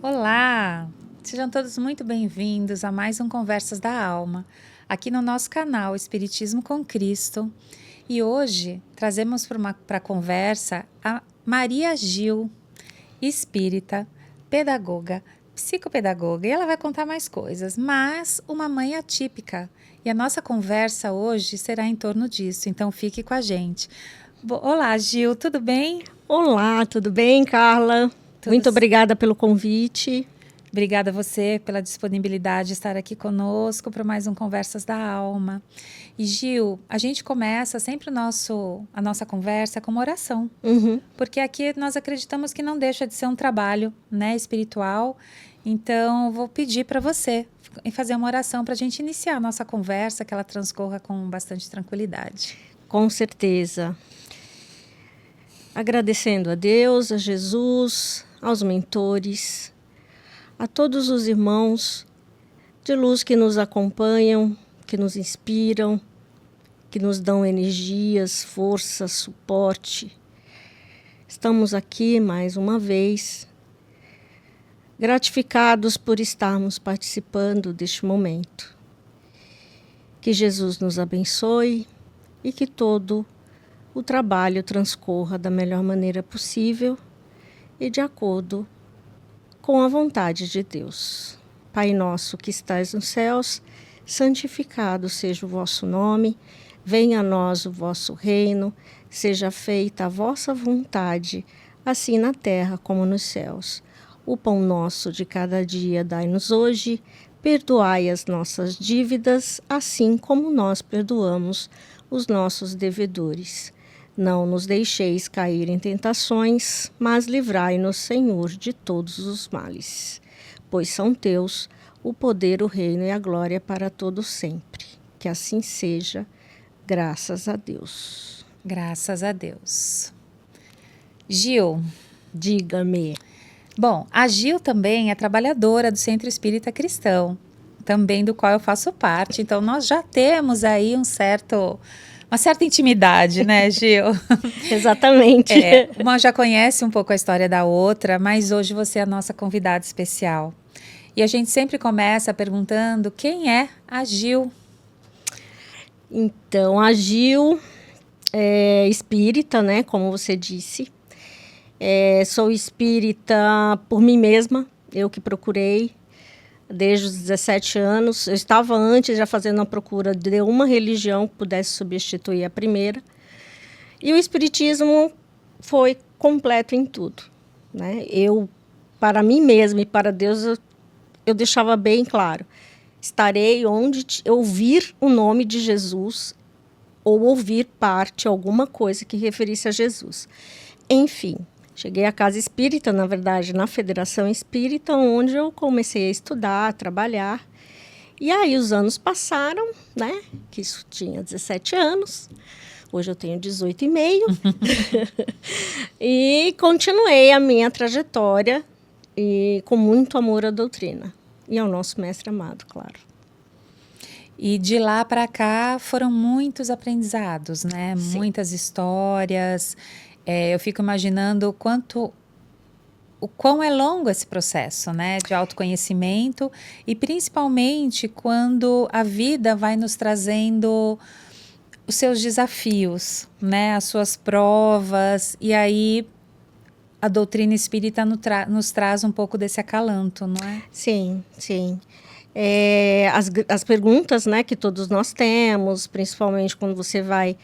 Olá! Sejam todos muito bem-vindos a mais um Conversas da Alma, aqui no nosso canal Espiritismo com Cristo. E hoje trazemos para a conversa a Maria Gil, espírita, pedagoga, psicopedagoga, e ela vai contar mais coisas, mas uma mãe atípica. E a nossa conversa hoje será em torno disso, então fique com a gente. Olá, Gil, tudo bem? Olá, tudo bem, Carla? Muito obrigada pelo convite. Obrigada a você pela disponibilidade de estar aqui conosco para mais um Conversas da Alma. E Gil, a gente começa sempre a nossa conversa com uma oração, porque aqui nós acreditamos que não deixa de ser um trabalho, né, espiritual. Então, vou pedir para você fazer uma oração para a gente iniciar a nossa conversa, que ela transcorra com bastante tranquilidade. Com certeza. Agradecendo a Deus, a Jesus, aos mentores, a todos os irmãos de luz que nos acompanham, que nos inspiram, que nos dão energias, força, suporte. Estamos aqui mais uma vez, gratificados por estarmos participando deste momento. Que Jesus nos abençoe e que todo o trabalho transcorra da melhor maneira possível e de acordo com a vontade de Deus. Pai nosso que estais nos céus, santificado seja o vosso nome, venha a nós o vosso reino, seja feita a vossa vontade, assim na terra como nos céus. O pão nosso de cada dia dai-nos hoje, perdoai as nossas dívidas, assim como nós perdoamos os nossos devedores. Não nos deixeis cair em tentações, mas livrai-nos, Senhor, de todos os males. Pois são teus o poder, o reino e a glória para todo sempre. Que assim seja, graças a Deus. Graças a Deus. Gil, diga-me. Bom, a Gil também é trabalhadora do Centro Espírita Cristão, também do qual eu faço parte. Então, nós já temos aí uma certa intimidade, né, Gil? Exatamente. Uma já conhece um pouco a história da outra, mas hoje você é a nossa convidada especial. E a gente sempre começa perguntando quem é a Gil. Então, a Gil é espírita, né, como você disse. Sou espírita por mim mesma, eu que procurei desde os 17 anos. Eu estava antes já fazendo a procura de uma religião que pudesse substituir a primeira. E o espiritismo foi completo em tudo, né? Eu, para mim mesma e para Deus, eu deixava bem claro. Estarei onde ouvir o nome de Jesus ou ouvir alguma coisa que referisse a Jesus. Enfim, cheguei à Casa Espírita, na verdade, na Federação Espírita, onde eu comecei a estudar, a trabalhar. E aí os anos passaram, né? Que isso tinha 17 anos. Hoje eu tenho 18 e meio. E continuei a minha trajetória e com muito amor à doutrina. E ao nosso mestre amado, claro. E de lá para cá foram muitos aprendizados, né? Sim. Muitas histórias. Eu fico imaginando o quão é longo esse processo, né, de autoconhecimento, e principalmente quando a vida vai nos trazendo os seus desafios, né, as suas provas, e aí a doutrina espírita nos traz um pouco desse acalanto, não é? Sim, sim. As perguntas, né, que todos nós temos, principalmente quando você vai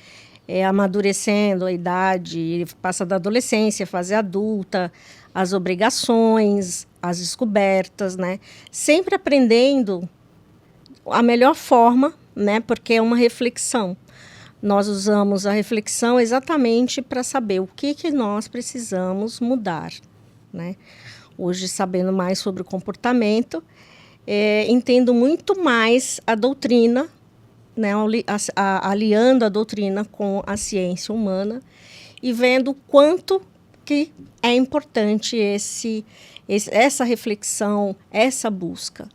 amadurecendo a idade, passa da adolescência, fase adulta, as obrigações, as descobertas, né? Sempre aprendendo a melhor forma, né? Porque é uma reflexão. Nós usamos a reflexão exatamente para saber o que nós precisamos mudar, né? Hoje, sabendo mais sobre o comportamento, entendo muito mais a doutrina, né, aliando a doutrina com a ciência humana e vendo quanto que é importante essa reflexão, essa busca.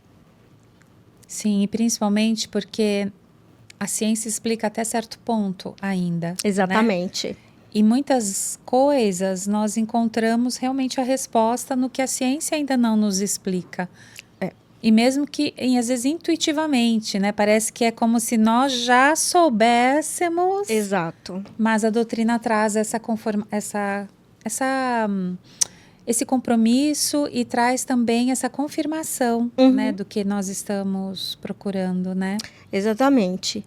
Sim, e principalmente porque a ciência explica até certo ponto ainda. Exatamente. Né? E muitas coisas nós encontramos realmente a resposta no que a ciência ainda não nos explica. É. E mesmo que, às vezes, intuitivamente, né? Parece que é como se nós já soubéssemos. Exato. Mas a doutrina traz esse compromisso e traz também essa confirmação, né, do que nós estamos procurando, né? Exatamente.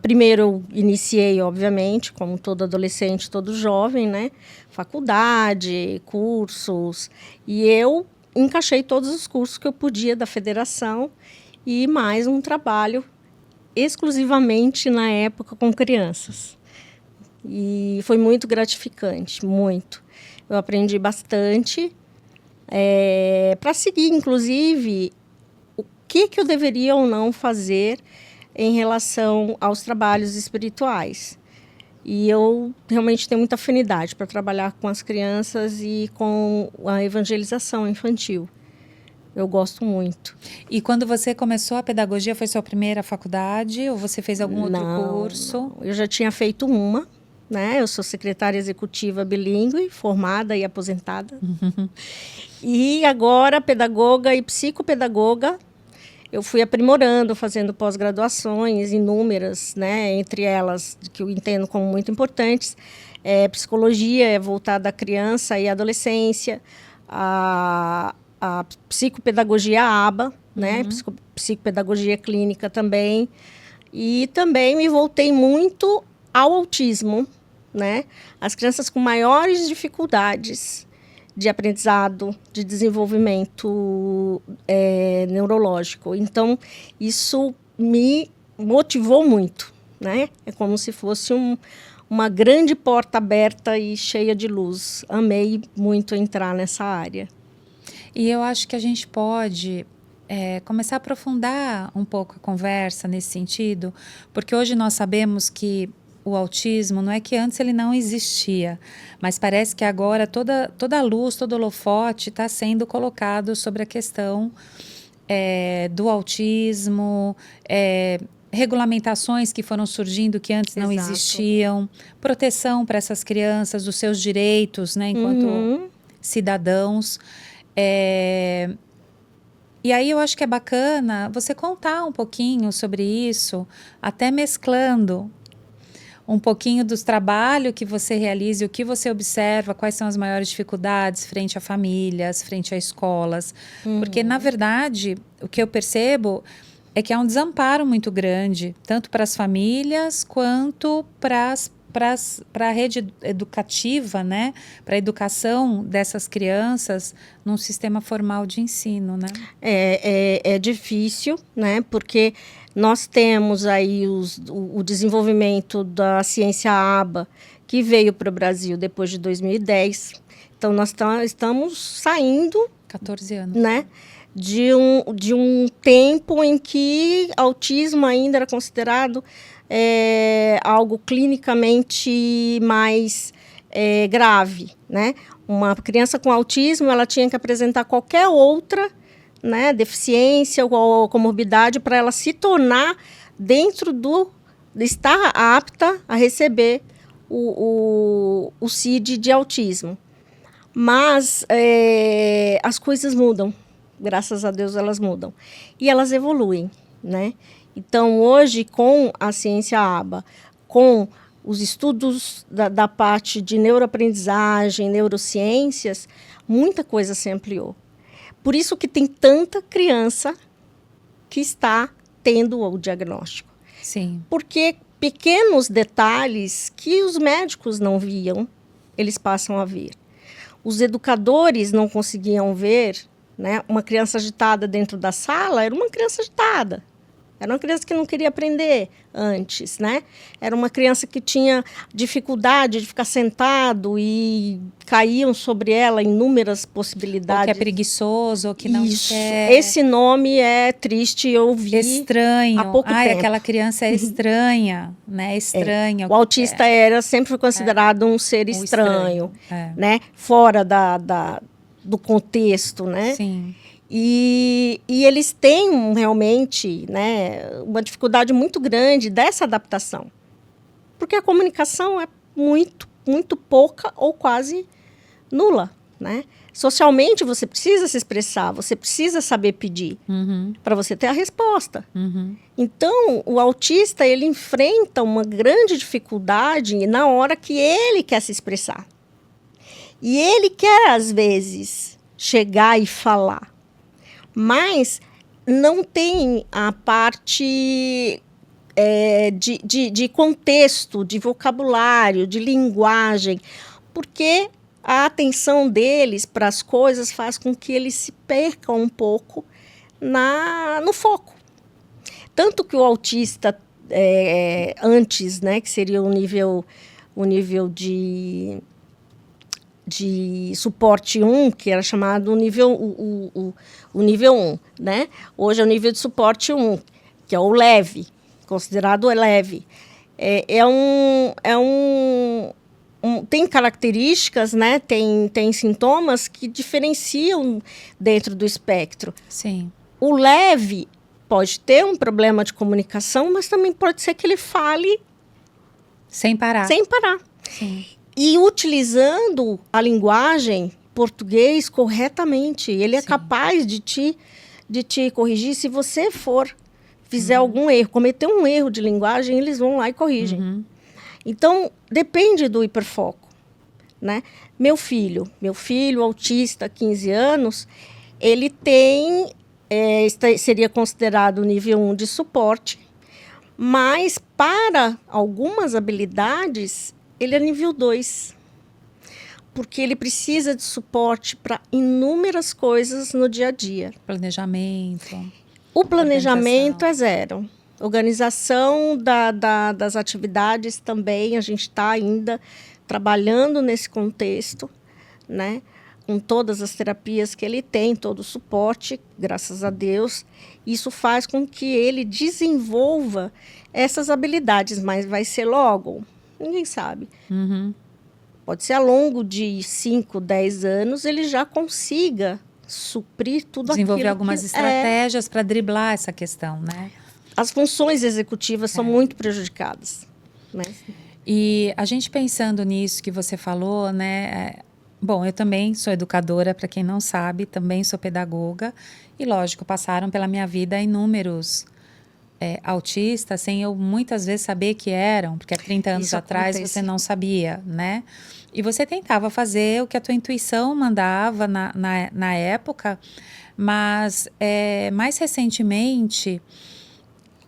Primeiro eu iniciei, obviamente, como todo adolescente, todo jovem, né? Faculdade, cursos. E eu encaixei todos os cursos que eu podia da federação e mais um trabalho exclusivamente na época com crianças. E foi muito gratificante, muito. Eu aprendi bastante para seguir, inclusive, o que eu deveria ou não fazer em relação aos trabalhos espirituais. E eu realmente tenho muita afinidade para trabalhar com as crianças e com a evangelização infantil. Eu gosto muito. E quando você começou a pedagogia, foi sua primeira faculdade ou você fez algum outro curso? Não, eu já tinha feito uma, né? Eu sou secretária executiva bilíngue, formada e aposentada. E agora, pedagoga e psicopedagoga, eu fui aprimorando, fazendo pós-graduações inúmeras, né? Entre elas, que eu entendo como muito importantes, psicologia voltada à criança e adolescência, a psicopedagogia ABA, né? Psicopedagogia clínica também. E também me voltei muito ao autismo, né? As crianças com maiores dificuldades de aprendizado, de desenvolvimento neurológico. Então, isso me motivou muito, né? É como se fosse uma grande porta aberta e cheia de luz. Amei muito entrar nessa área. E eu acho que a gente pode começar a aprofundar um pouco a conversa nesse sentido, porque hoje nós sabemos que o autismo não é que antes ele não existia, mas parece que agora toda a luz, todo o holofote está sendo colocado sobre a questão do autismo, regulamentações que foram surgindo que antes não existiam, proteção para essas crianças, os seus direitos, né, enquanto cidadãos. E aí eu acho que é bacana você contar um pouquinho sobre isso, até mesclando um pouquinho dos trabalhos que você realiza, o que você observa, quais são as maiores dificuldades frente a famílias, frente a escolas. Porque, na verdade, o que eu percebo é que há um desamparo muito grande, tanto para as famílias quanto para a rede educativa, né? Para a educação dessas crianças num sistema formal de ensino, né? É difícil, né? Porque nós temos aí o desenvolvimento da ciência ABA, que veio para o Brasil depois de 2010. Então, nós estamos saindo... 14 anos. Né? De um tempo em que autismo ainda era considerado algo clinicamente mais grave, né? Uma criança com autismo, ela tinha que apresentar qualquer outra, né, deficiência ou comorbidade para ela se tornar dentro estar apta a receber o CID de autismo. Mas as coisas mudam, graças a Deus elas mudam. E elas evoluem, né? Então, hoje, com a ciência ABA, com os estudos da parte de neuroaprendizagem, neurociências, muita coisa se ampliou. Por isso que tem tanta criança que está tendo o diagnóstico. Sim. Porque pequenos detalhes que os médicos não viam, eles passam a ver. Os educadores não conseguiam ver, né? Uma criança agitada dentro da sala era uma criança agitada. Era uma criança que não queria aprender antes, né? Era uma criança que tinha dificuldade de ficar sentado e caíam sobre ela inúmeras possibilidades. Ou que é preguiçoso, ou que não quer. Esse nome é triste, eu vi estranho. Há pouco tempo. Aquela criança é estranha, né? Estranha. O autista sempre foi considerado um ser estranho, né? Fora do contexto, né? Sim. E eles têm realmente, né, uma dificuldade muito grande dessa adaptação. Porque a comunicação muito pouca ou quase nula, né? Socialmente, você precisa se expressar, você precisa saber pedir para você ter a resposta. Então, o autista, ele enfrenta uma grande dificuldade na hora que ele quer se expressar. E ele quer, às vezes, chegar e falar, mas não tem a parte de contexto, de vocabulário, de linguagem, porque a atenção deles para as coisas faz com que eles se percam um pouco no foco. Tanto que o autista, antes, né, que seria o nível de suporte 1, que era chamado o nível 1, né? Hoje é o nível de suporte 1, que é o leve, considerado leve. Tem características, né? Tem sintomas que diferenciam dentro do espectro. Sim. O leve pode ter um problema de comunicação, mas também pode ser que ele fale sem parar. Sim. E utilizando a linguagem português corretamente. Ele é capaz de te corrigir se você fizer algum erro, cometer um erro de linguagem, eles vão lá e corrigem. Então, depende do hiperfoco, né? Meu filho autista, 15 anos, ele tem, seria considerado nível 1 de suporte, mas para algumas habilidades, ele é nível 2, porque ele precisa de suporte para inúmeras coisas no dia a dia. Planejamento. O planejamento é 0. Organização das atividades também, a gente está ainda trabalhando nesse contexto, né? Com todas as terapias que ele tem, todo o suporte, graças a Deus. Isso faz com que ele desenvolva essas habilidades, mas vai ser logo? Ninguém sabe. Pode ser ao longo de 5, 10 anos, ele já consiga suprir tudo aquilo. Desenvolver algumas estratégias para driblar essa questão, né? As funções executivas são muito prejudicadas, né? E a gente pensando nisso que você falou, né? Bom, eu também sou educadora, para quem não sabe, também sou pedagoga. E, lógico, passaram pela minha vida inúmeros autistas, sem eu muitas vezes saber que eram, porque há 30 anos atrás você não sabia, né? E você tentava fazer o que a tua intuição mandava na época, mas mais recentemente,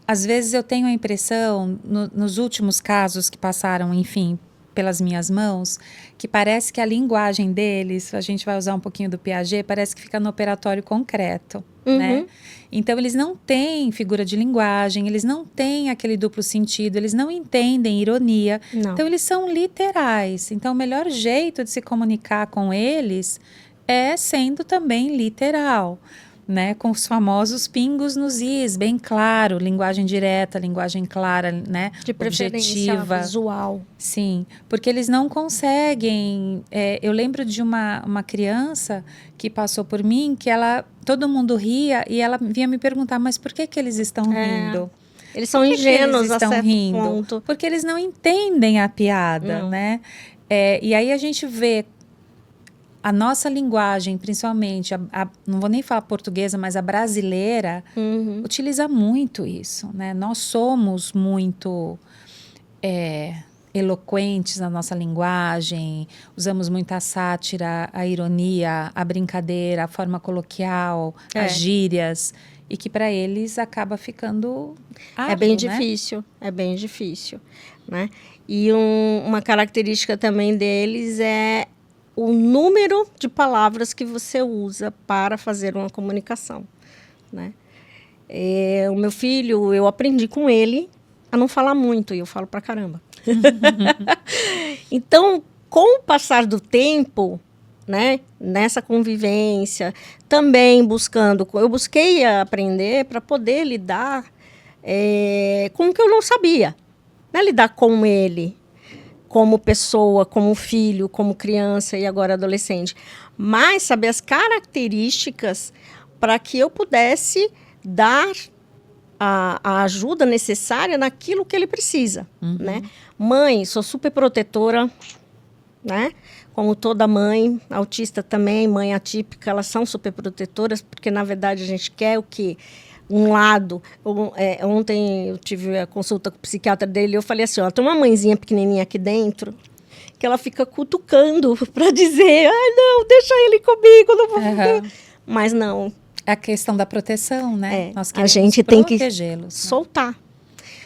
às vezes eu tenho a impressão, nos últimos casos que passaram, enfim, pelas minhas mãos, que parece que a linguagem deles, a gente vai usar um pouquinho do Piaget, parece que fica no operatório concreto, né? Então, eles não têm figura de linguagem, eles não têm aquele duplo sentido, eles não entendem ironia. Não. Então, eles são literais. Então, o melhor jeito de se comunicar com eles é sendo também literal, né? Com os famosos pingos nos is, bem claro, linguagem direta, linguagem clara, né? De preferência objetiva, visual. Sim, porque eles não conseguem. Eu lembro de uma criança que passou por mim, que todo mundo ria e ela vinha me perguntar, mas por que eles estão rindo? Eles são ingênuos a certo rindo? Ponto. Porque eles não entendem a piada, né? E aí a gente vê a nossa linguagem, principalmente, não vou nem falar portuguesa, mas a brasileira, utiliza muito isso, né? Nós somos muito eloquentes na nossa linguagem, usamos muito a sátira, a ironia, a brincadeira, a forma coloquial, as gírias, e que para eles acaba ficando árduo, é bem difícil, né? E uma característica também deles é o número de palavras que você usa para fazer uma comunicação, né? O meu filho, eu aprendi com ele a não falar muito, e eu falo pra caramba. Então, com o passar do tempo, né, nessa convivência, também eu busquei aprender para poder lidar com o que eu não sabia, né, lidar com ele, como pessoa, como filho, como criança e agora adolescente. Mas saber as características para que eu pudesse dar a ajuda necessária naquilo que ele precisa, né? Mãe, sou super protetora, né? Como toda mãe, autista também, mãe atípica, elas são super protetoras, porque na verdade a gente quer o quê? Um lado. Ontem eu tive a consulta com o psiquiatra dele e eu falei assim, ó, tem uma mãezinha pequenininha aqui dentro que ela fica cutucando para dizer, ai não, deixa ele comigo, não vou Mas não. É a questão da proteção, né? Nós A gente tem que protegê-los, soltar.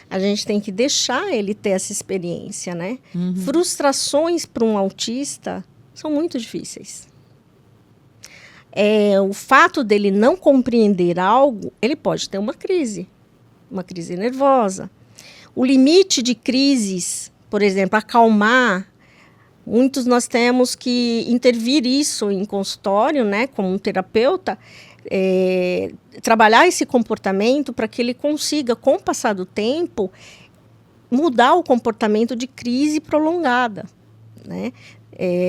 A gente tem que deixar ele ter essa experiência, né? Frustrações para um autista são muito difíceis. O fato dele não compreender algo, ele pode ter uma crise nervosa. O limite de crises, por exemplo, acalmar, muitos nós temos que intervir isso em consultório, né, como um terapeuta, trabalhar esse comportamento para que ele consiga, com o passar do tempo, mudar o comportamento de crise prolongada, né?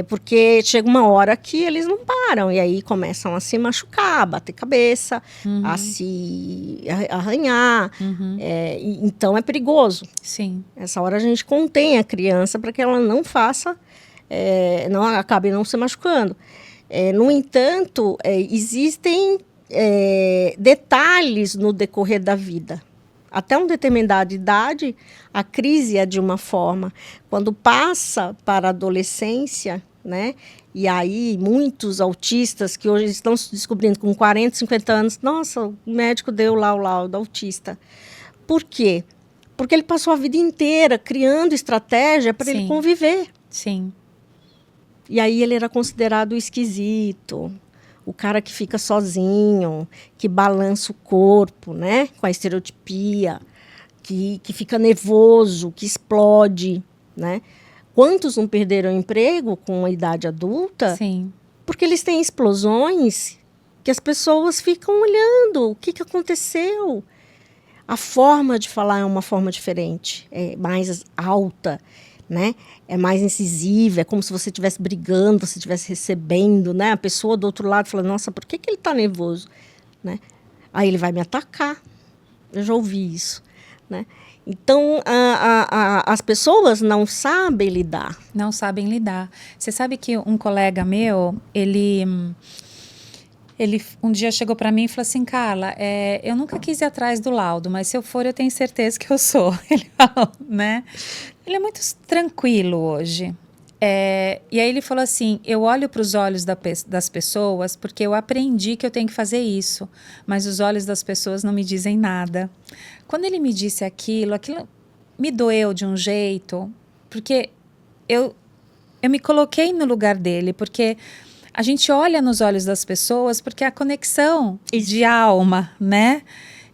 Porque chega uma hora que eles não param e aí começam a se machucar, a bater cabeça, a se arranhar. Então é perigoso. Sim. Essa hora a gente contém a criança para que ela não faça, não acabe não se machucando. No entanto, existem detalhes no decorrer da vida. Até uma determinada idade, a crise é de uma forma. Quando passa para a adolescência, né? E aí muitos autistas que hoje estão se descobrindo com 40, 50 anos, nossa, o médico deu lá o laudo autista. Por quê? Porque ele passou a vida inteira criando estratégia para ele conviver. Sim. E aí ele era considerado esquisito, o cara que fica sozinho, que balança o corpo, né? Com a estereotipia, que fica nervoso, que explode, né? Quantos não perderam emprego com a idade adulta? Sim. Porque eles têm explosões que as pessoas ficam olhando. O que aconteceu? A forma de falar é uma forma diferente, é mais alta, né? É mais incisiva, é como se você estivesse brigando, você estivesse recebendo, né? A pessoa do outro lado fala, nossa, por que ele está nervoso? Né? Aí ele vai me atacar. Eu já ouvi isso, né? Então, as pessoas não sabem lidar. Não sabem lidar. Você sabe que um colega meu, ele um dia chegou para mim e falou assim, Carla, eu nunca quis ir atrás do laudo, mas se eu for, eu tenho certeza que eu sou. Ele falou, né? Ele é muito tranquilo hoje. E aí ele falou assim, eu olho para os olhos das pessoas porque eu aprendi que eu tenho que fazer isso, mas os olhos das pessoas não me dizem nada. Quando ele me disse aquilo me doeu de um jeito, porque eu me coloquei no lugar dele, porque a gente olha nos olhos das pessoas porque é a conexão de alma, né?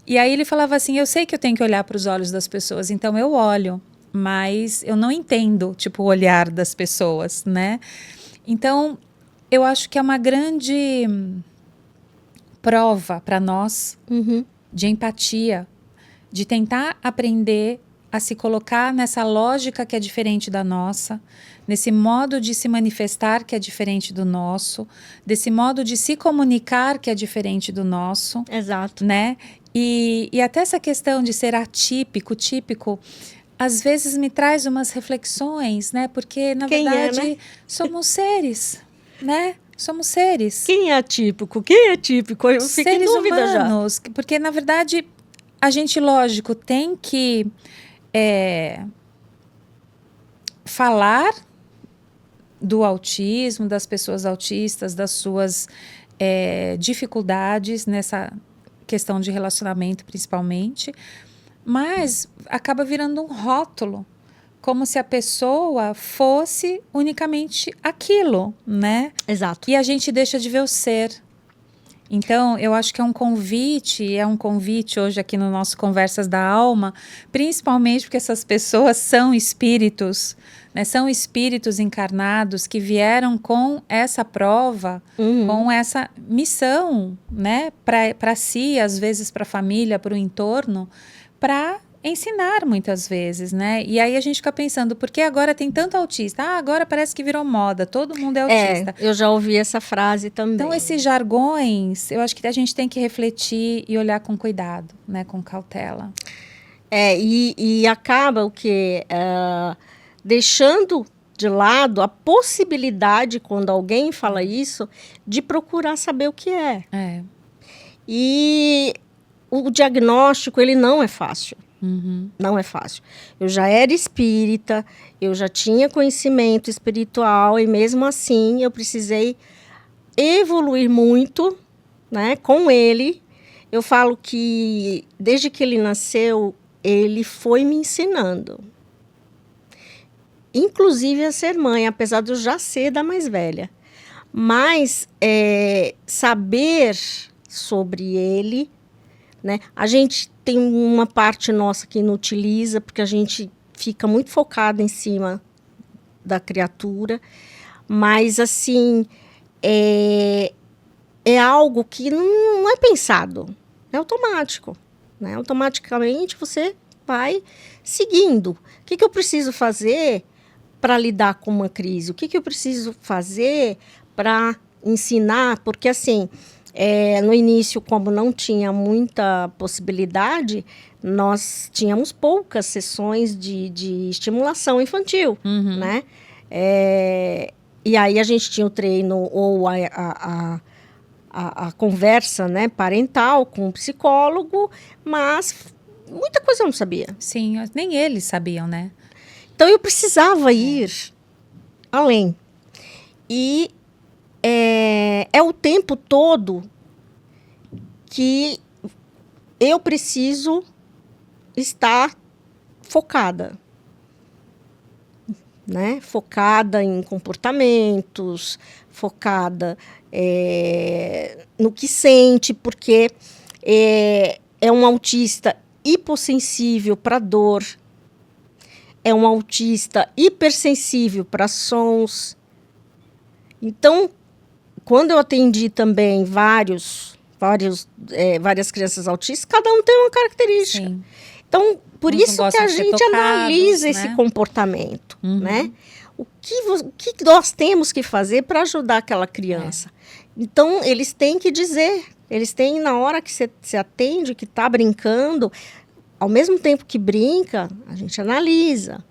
E aí ele falava assim, eu sei que eu tenho que olhar para os olhos das pessoas, então eu olho, mas eu não entendo, tipo, o olhar das pessoas, né? Então, eu acho que é uma grande prova para nós de empatia, de tentar aprender a se colocar nessa lógica que é diferente da nossa, nesse modo de se manifestar que é diferente do nosso, desse modo de se comunicar que é diferente do nosso. Exato. Né? E até essa questão de ser atípico, típico, às vezes me traz umas reflexões, né? Porque, na verdade, né? somos seres, né? Somos seres. Quem é atípico? Quem é típico? Eu fico em dúvida humanos, já. Porque, na verdade, a gente, lógico, tem que falar do autismo, das pessoas autistas, das suas dificuldades nessa questão de relacionamento, principalmente, mas acaba virando um rótulo, como se a pessoa fosse unicamente aquilo, né? Exato. E a gente deixa de ver o ser. Então, eu acho que é um convite hoje aqui no nosso Conversas da Alma, principalmente porque essas pessoas são espíritos, né? São espíritos encarnados que vieram com essa prova, com essa missão, né? Para si, às vezes para a família, para o entorno, para ensinar muitas vezes, né? E aí a gente fica pensando, por que agora tem tanto autista? Ah, agora parece que virou moda, todo mundo é autista. Eu já ouvi essa frase também. Então, esses jargões, eu acho que a gente tem que refletir e olhar com cuidado, né? Com cautela. E acaba o quê? Deixando de lado a possibilidade, quando alguém fala isso, de procurar saber o que é. E o diagnóstico, ele não é fácil. Não é fácil. Eu já era espírita, eu já tinha conhecimento espiritual e mesmo assim eu precisei evoluir muito, né, com ele. Eu falo que desde que ele nasceu, ele foi me ensinando. Inclusive a ser mãe, apesar de eu já ser da mais velha. Mas saber sobre ele, né? A gente tem uma parte nossa que não utiliza, porque a gente fica muito focado em cima da criatura, mas assim, é algo que não é pensado, é automático, né? Automaticamente você vai seguindo. O que eu preciso fazer para lidar com uma crise? O que eu preciso fazer para ensinar? Porque assim, no início, como não tinha muita possibilidade, nós tínhamos poucas sessões de estimulação infantil, né? E aí a gente tinha o treino ou a conversa, né, parental com o psicólogo, mas muita coisa eu não sabia. Sim, nem eles sabiam, né? Então eu precisava ir além. E é o tempo todo que eu preciso estar focada, né? Focada em comportamentos, focada no que sente, porque é um autista hipossensível para dor, é um autista hipersensível para sons. Então, quando eu atendi também várias crianças autistas, cada um tem uma característica. Sim. Então, por Uns isso que a gente analisa esse comportamento, né? O que nós temos que fazer para ajudar aquela criança? Então, eles têm que dizer, eles têm, na hora que você atende, que está brincando, ao mesmo tempo que brinca, a gente analisa.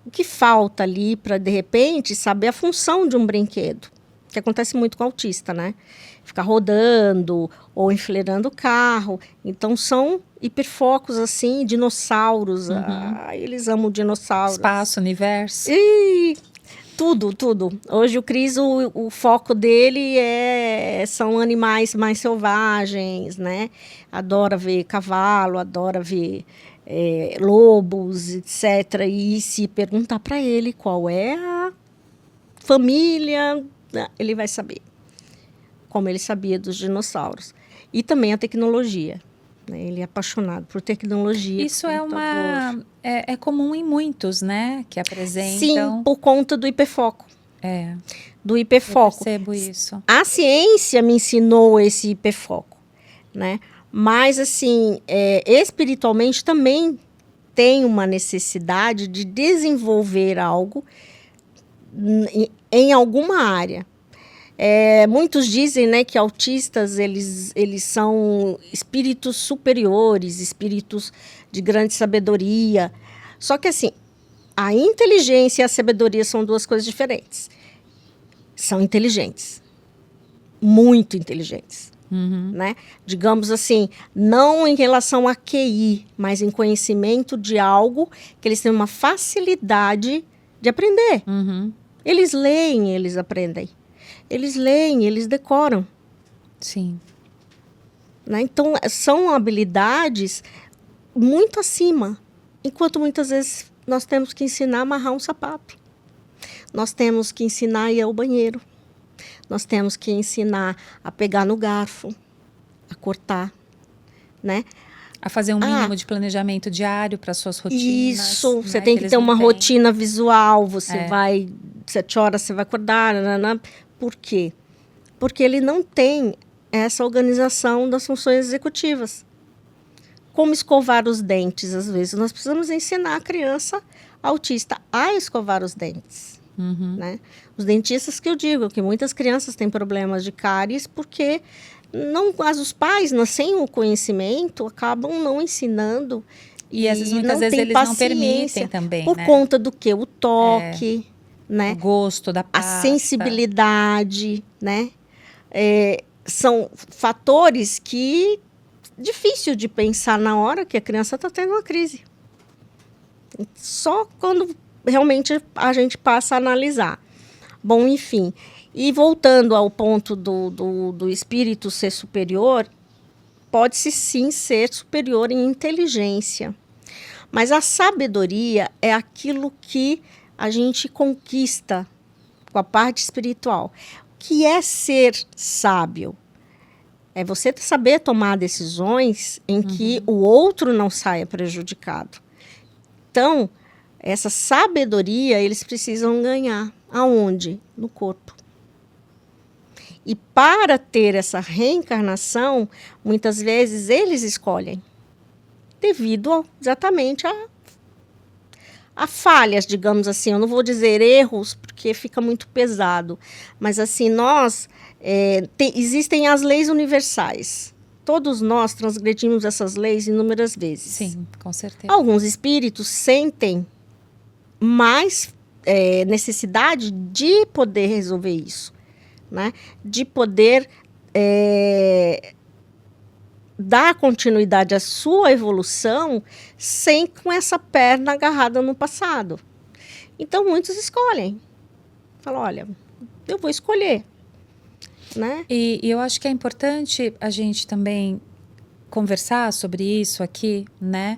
O que falta ali para, de repente, saber a função de um brinquedo? Que acontece muito com o autista, né? Ficar rodando ou enfileirando o carro. Então, são hiperfocos, assim, dinossauros. Eles amam dinossauros. Espaço, universo. Tudo. Hoje o Cris, o foco dele são animais mais selvagens, né? Adora ver cavalo, adora ver lobos, etc. E se perguntar para ele qual é a família, ele vai saber. Como ele sabia dos dinossauros. E também a tecnologia. Né? Ele é apaixonado por tecnologia. Isso é comum em muitos, né? Que apresentam. Sim, por conta do hiperfoco. Do hiperfoco. Eu percebo isso. A ciência me ensinou esse hiperfoco, né? Mas, assim, espiritualmente também tem uma necessidade de desenvolver algo em alguma área. Muitos dizem, né, que autistas eles são espíritos superiores, espíritos de grande sabedoria. Só que, assim, a inteligência e a sabedoria são duas coisas diferentes. São inteligentes, muito inteligentes. Né? Digamos assim, não em relação a QI, mas em conhecimento de algo que eles têm uma facilidade de aprender. Eles leem, eles aprendem. Eles leem, eles decoram. Sim. Né? Então, são habilidades muito acima. Enquanto muitas vezes nós temos que ensinar a amarrar um sapato. Nós temos que ensinar a ir ao banheiro. Nós temos que ensinar a pegar no garfo, a cortar, né? A fazer um mínimo de planejamento diário para suas rotinas. Isso, você tem que ter uma rotina visual. Você vai, 7 horas você vai acordar. Por quê? Porque ele não tem essa organização das funções executivas. como escovar os dentes, às vezes. Nós precisamos ensinar a criança autista a escovar os dentes. Né? Os dentistas que eu digo, que muitas crianças têm problemas de cáries porque os pais, sem o conhecimento, acabam não ensinando. E às vezes, muitas vezes eles não permitem também, por conta do quê? O toque, né? O gosto da pasta. A sensibilidade, né? São fatores que difícil de pensar na hora que a criança está tendo uma crise. Só quando realmente a gente passa a analisar. Bom, enfim. E voltando ao ponto do espírito ser superior, pode-se sim ser superior em inteligência. Mas a sabedoria é aquilo que a gente conquista com a parte espiritual. O que é ser sábio? É você saber tomar decisões em que o outro não saia prejudicado. Então, essa sabedoria eles precisam ganhar. Aonde? No corpo. E para ter essa reencarnação, muitas vezes eles escolhem, devido exatamente a falhas, digamos assim. Eu não vou dizer erros, porque fica muito pesado. Mas assim, existem as leis universais. Todos nós transgredimos essas leis inúmeras vezes. Sim, com certeza. Alguns espíritos sentem mais necessidade de poder resolver isso, né? De poder dar continuidade à sua evolução sem com essa perna agarrada no passado. Então, muitos escolhem. Falam, olha, eu vou escolher. Né? E eu acho que é importante a gente também conversar sobre isso aqui, né?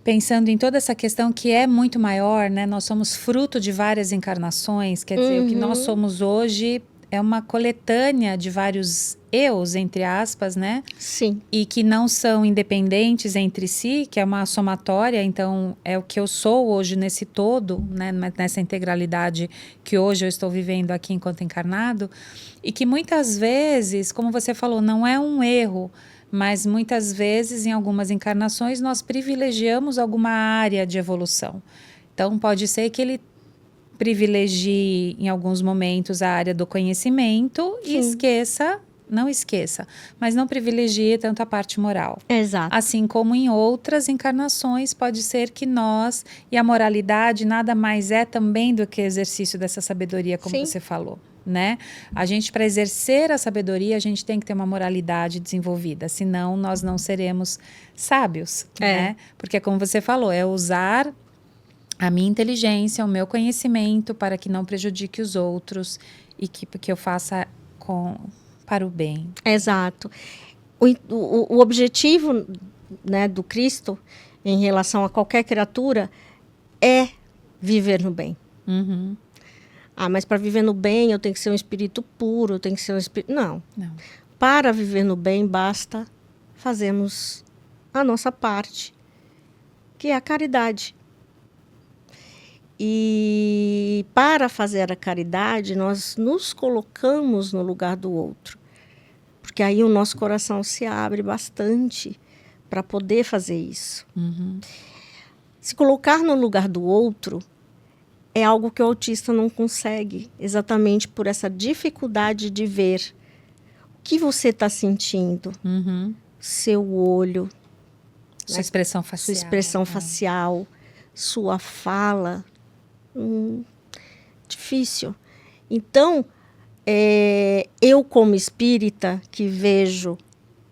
Pensando em toda essa questão que é muito maior, né? Nós somos fruto de várias encarnações, quer dizer, o que nós somos hoje é uma coletânea de vários eus, entre aspas, né? Sim. E que não são independentes entre si, que é uma somatória, então é o que eu sou hoje nesse todo, né? Nessa integralidade que hoje eu estou vivendo aqui enquanto encarnado, e que muitas vezes, como você falou, não é um erro, mas muitas vezes, em algumas encarnações, nós privilegiamos alguma área de evolução. Então, pode ser que ele privilegie, em alguns momentos, a área do conhecimento e não esqueça, mas não privilegie tanto a parte moral. Exato. Assim como em outras encarnações, pode ser que nós, e a moralidade nada mais é também do que exercício dessa sabedoria, como você falou. Né? A gente, para exercer a sabedoria, a gente tem que ter uma moralidade desenvolvida, senão nós não seremos sábios, né? Porque, como você falou, é usar a minha inteligência, o meu conhecimento para que não prejudique os outros e que eu faça para o bem. Exato. O objetivo, né, do Cristo em relação a qualquer criatura é viver no bem. Mas para viver no bem eu tenho que ser um espírito puro, eu tenho que ser um espírito... Não. Para viver no bem basta fazermos a nossa parte, que é a caridade. E para fazer a caridade, nós nos colocamos no lugar do outro. Porque aí o nosso coração se abre bastante para poder fazer isso. Se colocar no lugar do outro é algo que o autista não consegue, exatamente por essa dificuldade de ver o que você está sentindo, seu olho, sua expressão facial, sua expressão facial, sua fala. Difícil. Então, eu como espírita que vejo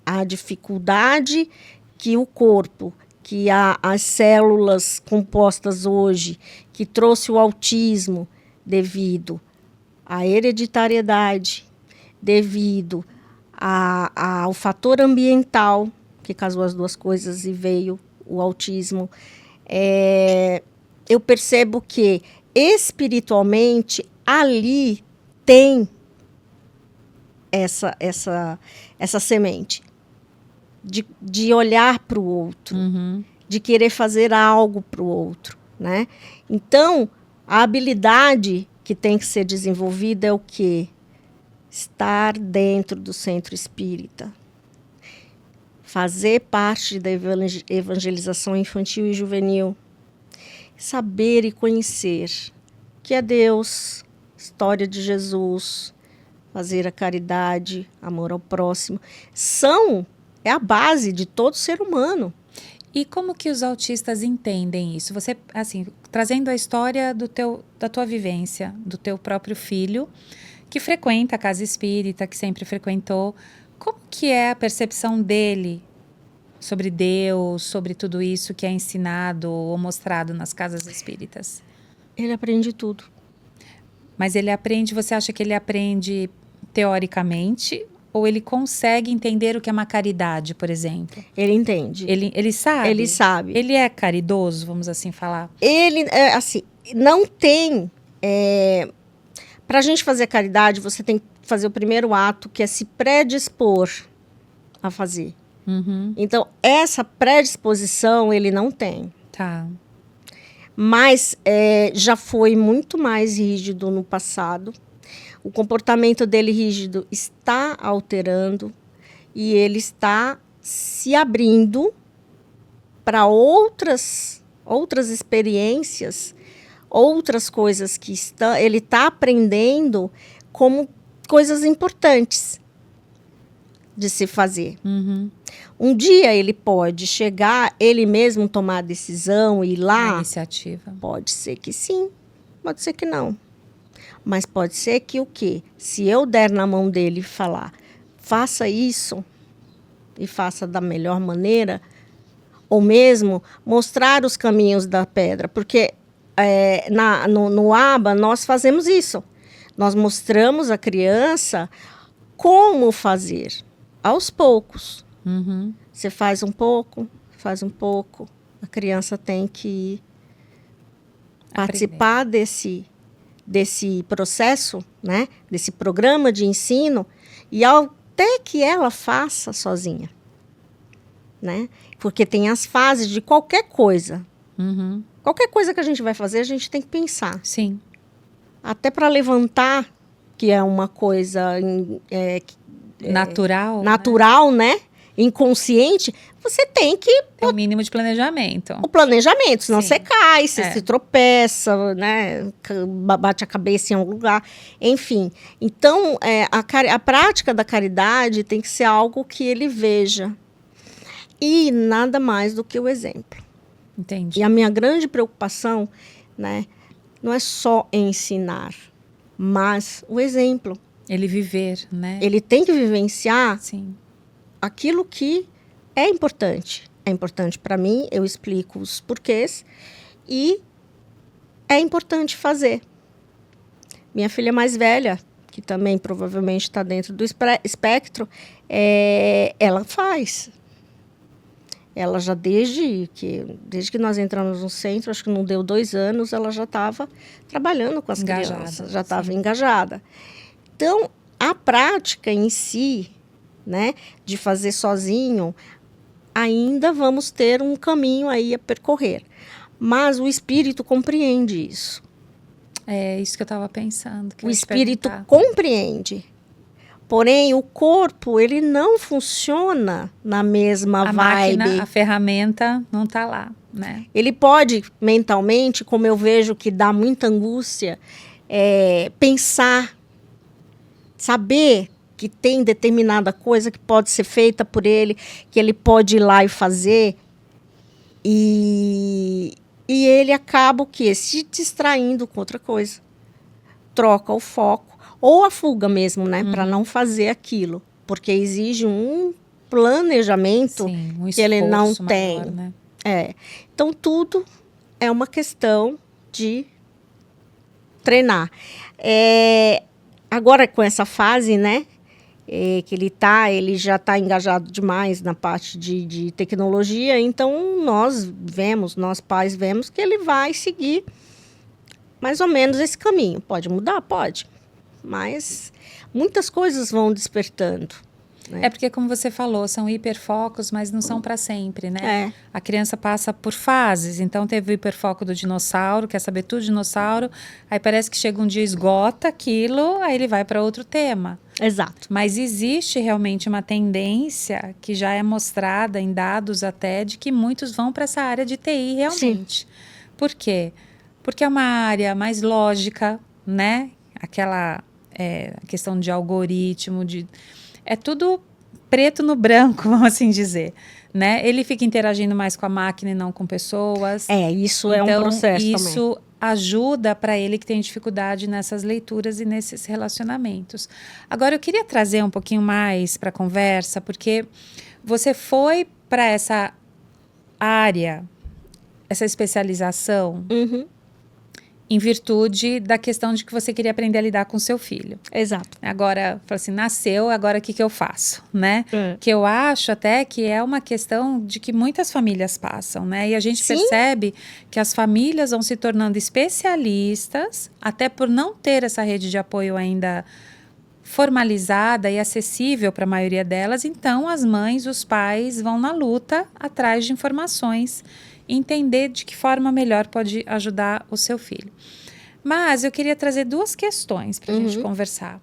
a dificuldade que o corpo, que as células compostas hoje, que trouxe o autismo devido à hereditariedade, devido ao fator ambiental, que casou as duas coisas e veio o autismo, eu percebo que espiritualmente ali tem essa semente de olhar para o outro, de querer fazer algo para o outro, né? Então, a habilidade que tem que ser desenvolvida é o quê? Estar dentro do centro espírita. fazer parte da evangelização infantil e juvenil, saber e conhecer que é Deus, história de Jesus, fazer a caridade, amor ao próximo, é a base de todo ser humano. E como que os autistas entendem isso? Você, assim, trazendo a história da tua vivência, do teu próprio filho, que frequenta a casa espírita, que sempre frequentou, como que é a percepção dele sobre Deus, sobre tudo isso que é ensinado ou mostrado nas casas espíritas? Ele aprende tudo. Mas ele aprende, você acha que ele aprende teoricamente ou ele consegue entender o que é uma caridade, por exemplo? Ele entende. Ele sabe? Ele sabe. Ele é caridoso, vamos assim falar? Ele, assim, não tem... para a gente fazer caridade, você tem que fazer o primeiro ato, que é se predispor a fazer. Uhum. Então, essa predisposição ele não tem. Tá. Mas já foi muito mais rígido no passado. O comportamento dele rígido está alterando e ele está se abrindo para outras experiências, outras coisas que ele está aprendendo como coisas importantes de se fazer. Uhum. Um dia ele pode chegar, ele mesmo tomar a decisão e ir lá. A iniciativa. Pode ser que sim, pode ser que não. Mas pode ser que o quê? Se eu der na mão dele e falar, faça isso e faça da melhor maneira, ou mesmo mostrar os caminhos da pedra, porque no ABA nós fazemos isso. Nós mostramos à criança como fazer, aos poucos. Uhum. Você faz um pouco, a criança tem que participar desse processo, né? Desse programa de ensino, e até que ela faça sozinha. Né? Porque tem as fases de qualquer coisa. Uhum. Qualquer coisa que a gente vai fazer, a gente tem que pensar. Sim. Até para levantar, que é uma coisa natural, né? Inconsciente, você tem que... Tem um mínimo de planejamento. O planejamento, senão Sim. você cai, você se tropeça, né? Bate a cabeça em algum lugar, enfim. Então, a prática da caridade tem que ser algo que ele veja. E nada mais do que o exemplo. Entendi. E a minha grande preocupação, né, não é só ensinar, mas o exemplo. Ele viver, né? Ele tem que vivenciar Sim. aquilo que é importante. É importante para mim, eu explico os porquês, e é importante fazer. Minha filha mais velha, que também provavelmente está dentro do espectro, ela faz. Ela já desde que nós entramos no centro, acho que não deu 2 anos, ela já estava trabalhando com as crianças, já estava engajada. Então, a prática em si, né, de fazer sozinho, ainda vamos ter um caminho aí a percorrer. Mas o espírito compreende isso. É isso que eu estava pensando. O espírito compreende. Porém, o corpo, ele não funciona na mesma vibe. Máquina, a ferramenta não está lá, né? Ele pode, mentalmente, como eu vejo que dá muita angústia, pensar, saber que tem determinada coisa que pode ser feita por ele, que ele pode ir lá e fazer, e ele acaba o quê? Se distraindo com outra coisa. Troca o foco. Ou a fuga mesmo, né? Para não fazer aquilo. Porque exige um planejamento. Sim, um que ele não esforço maior, tem. Né? Então, tudo é uma questão de treinar. Agora, com essa fase, né? Que ele já está engajado demais na parte de tecnologia. Então, nós pais vemos que ele vai seguir mais ou menos esse caminho. Pode mudar? Pode. Mas muitas coisas vão despertando. né? É porque, como você falou, são hiperfocos, mas não são para sempre, né? É. A criança passa por fases. Então, teve o hiperfoco do dinossauro, quer saber tudo de dinossauro. Aí parece que chega um dia, esgota aquilo, aí ele vai para outro tema. Exato. Mas existe realmente uma tendência que já é mostrada em dados até de que muitos vão para essa área de TI realmente. Por quê? Porque é uma área mais lógica, né? Aquela questão de algoritmo, é tudo preto no branco, vamos assim dizer, né? Ele fica interagindo mais com a máquina e não com pessoas. Isso é um processo isso também. ajuda para ele que tem dificuldade nessas leituras e nesses relacionamentos. Agora, eu queria trazer um pouquinho mais para a conversa, porque você foi para essa área, essa especialização, em virtude da questão de que você queria aprender a lidar com seu filho. Exato. Agora, fala assim, nasceu, agora o que eu faço, né? É. Que eu acho até que é uma questão de que muitas famílias passam, né? E a gente percebe que as famílias vão se tornando especialistas, até por não ter essa rede de apoio ainda formalizada e acessível para a maioria delas. Então, as mães, os pais vão na luta atrás de informações, entender de que forma melhor pode ajudar o seu filho. Mas eu queria trazer duas questões para a gente conversar.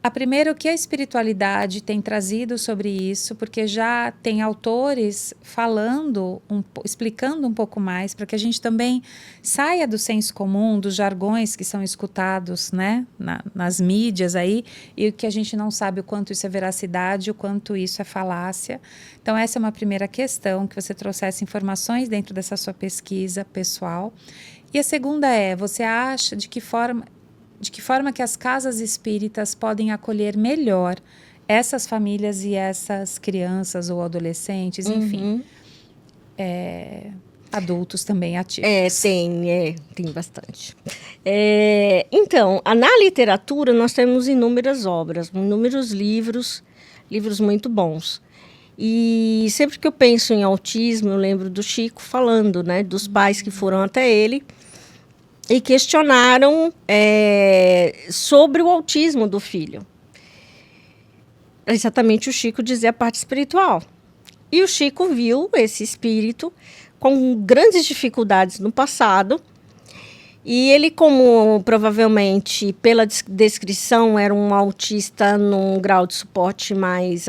A primeira, o que a espiritualidade tem trazido sobre isso, porque já tem autores falando, explicando um pouco mais, para que a gente também saia do senso comum, dos jargões que são escutados, né, nas mídias aí, e que a gente não sabe o quanto isso é veracidade, o quanto isso é falácia. Então, essa é uma primeira questão, que você trouxesse informações dentro dessa sua pesquisa pessoal. E a segunda você acha de que forma que as casas espíritas podem acolher melhor essas famílias e essas crianças ou adolescentes, enfim, adultos também ativos. Tem bastante. Então, na literatura nós temos inúmeras obras, inúmeros livros muito bons. E sempre que eu penso em autismo, eu lembro do Chico falando, né, dos pais que foram até ele e questionaram sobre o autismo do filho. Exatamente, o Chico dizia a parte espiritual. E o Chico viu esse espírito com grandes dificuldades no passado. E ele, como provavelmente, pela descrição, era um autista num grau de suporte mais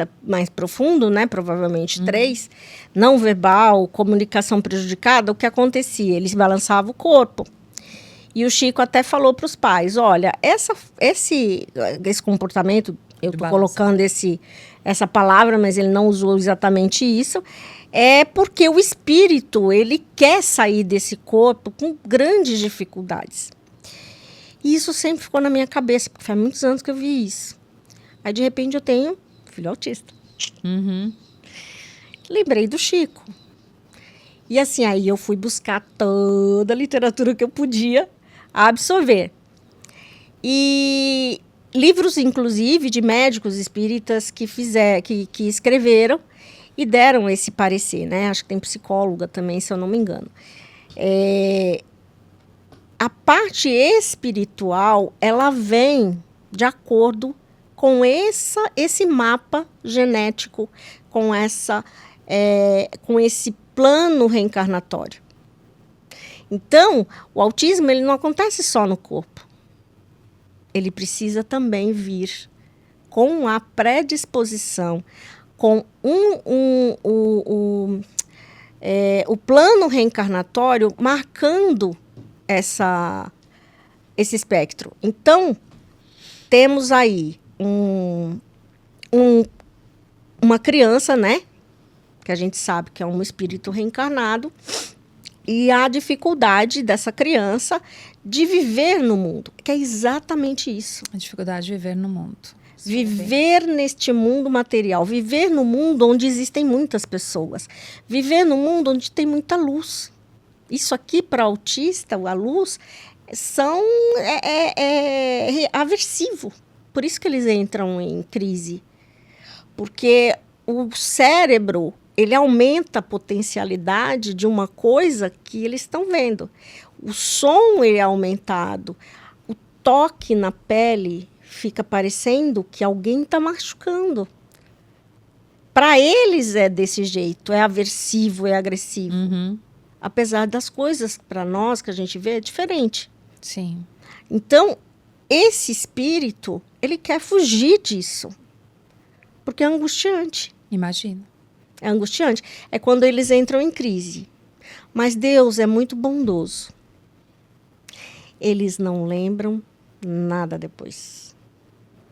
profundo, né? Provavelmente 3, não verbal, comunicação prejudicada, o que acontecia? Ele balançava o corpo. E o Chico até falou para os pais, olha, esse comportamento, eu estou colocando essa palavra, mas ele não usou exatamente isso, é porque o espírito, ele quer sair desse corpo com grandes dificuldades. E isso sempre ficou na minha cabeça, porque faz muitos anos que eu vi isso. Aí, de repente, eu tenho filho autista. Lembrei do Chico. E assim, aí eu fui buscar toda a literatura que eu podia absorver. E livros, inclusive, de médicos espíritas que escreveram e deram esse parecer, né? Acho que tem psicóloga também, se eu não me engano. A parte espiritual, ela vem de acordo com esse mapa genético, com esse plano reencarnatório. Então, o autismo ele não acontece só no corpo. Ele precisa também vir com a predisposição, com o plano reencarnatório marcando esse espectro. Então, temos aí uma criança, né? Que a gente sabe que é um espírito reencarnado, e a dificuldade dessa criança de viver no mundo, que é exatamente isso. A dificuldade de viver no mundo. Viver neste mundo material, viver no mundo onde existem muitas pessoas, viver no mundo onde tem muita luz. Isso aqui, para autista, a luz, é aversivo. Por isso que eles entram em crise. Porque o cérebro, ele aumenta a potencialidade de uma coisa que eles estão vendo. O som é aumentado, o toque na pele fica parecendo que alguém está machucando. para eles é desse jeito, é aversivo, é agressivo. Uhum. Apesar das coisas, para nós, que a gente vê, é diferente. Sim. Então, esse espírito, ele quer fugir disso. Porque é angustiante. Imagina. É angustiante. É quando eles entram em crise. Mas Deus é muito bondoso. Eles não lembram nada depois.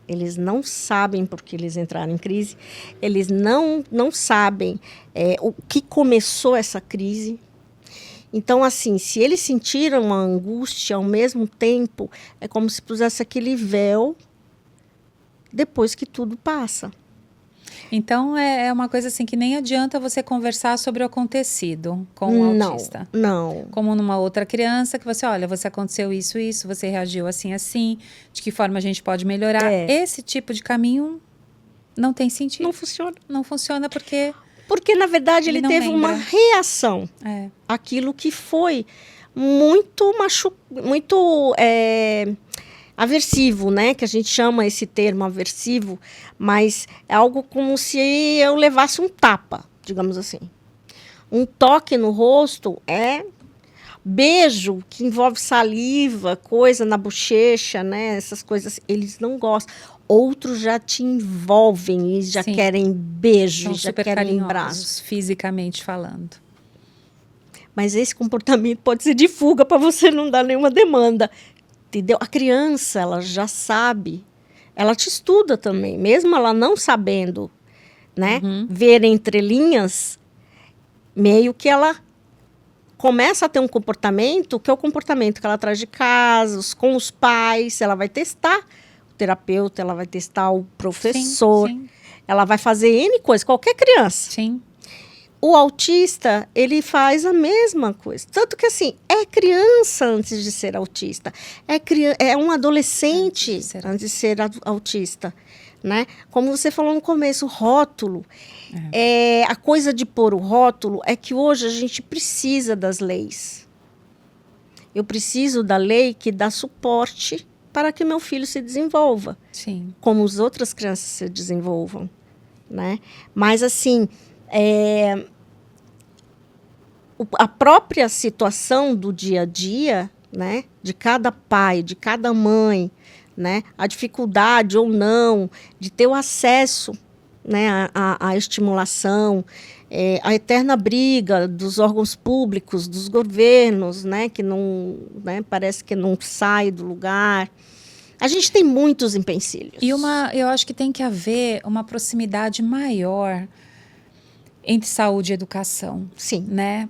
Eles não sabem porque eles entraram em crise. Eles não sabem o que começou essa crise. Então, assim, se eles sentiram uma angústia ao mesmo tempo, é como se pusesse aquele véu depois que tudo passa. Então, é uma coisa assim que nem adianta você conversar sobre o acontecido com o autista. Não. Como numa outra criança, que você, olha, você aconteceu isso, você reagiu assim, de que forma a gente pode melhorar. Esse tipo de caminho não tem sentido. Não funciona. Não funciona porque... Porque, na verdade, ele teve uma reação àquilo que foi muito aversivo, né? Que a gente chama esse termo aversivo, mas é algo como se eu levasse um tapa, digamos assim. Um toque no rosto é beijo, que envolve saliva, coisa na bochecha, né? Essas coisas, eles não gostam. Outros já te envolvem e já querem beijo, são já super querem abraço. Fisicamente falando. Mas esse comportamento pode ser de fuga para você não dar nenhuma demanda. Entendeu? A criança, ela já sabe. Ela te estuda também, mesmo ela não sabendo, né? Ver entre linhas, meio que ela começa a ter um comportamento, que é o comportamento que ela traz de casa, com os pais, ela vai testar o terapeuta, ela vai testar o professor, sim. Ela vai fazer N coisas, qualquer criança. Sim. O autista, ele faz a mesma coisa. Tanto que, assim, é criança antes de ser autista. É um adolescente antes de ser autista. Né? Como você falou no começo, o rótulo. A coisa de pôr o rótulo é que hoje a gente precisa das leis. Eu preciso da lei que dá suporte para que meu filho se desenvolva. Sim. Como as outras crianças se desenvolvam. Né? Mas, assim... a própria situação do dia a dia, né, de cada pai, de cada mãe, né, a dificuldade ou não de ter o acesso, né, à estimulação, a eterna briga dos órgãos públicos, dos governos, né, que não, né, parece que não sai do lugar. A gente tem muitos empecilhos. E eu acho que tem que haver uma proximidade maior entre saúde e educação. Sim. Né?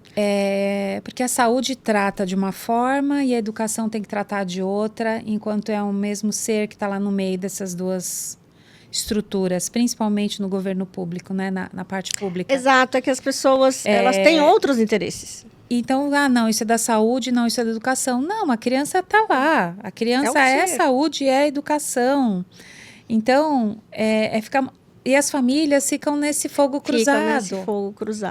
Porque a saúde trata de uma forma e a educação tem que tratar de outra, enquanto é o mesmo ser que está lá no meio dessas duas estruturas, principalmente no governo público, né? Na parte pública. Exato, é que as pessoas elas têm outros interesses. Então, não, isso é da saúde, não, isso é da educação. Não, a criança está lá. A criança é saúde e é educação. Então, ficar... E as famílias ficam nesse fogo cruzado.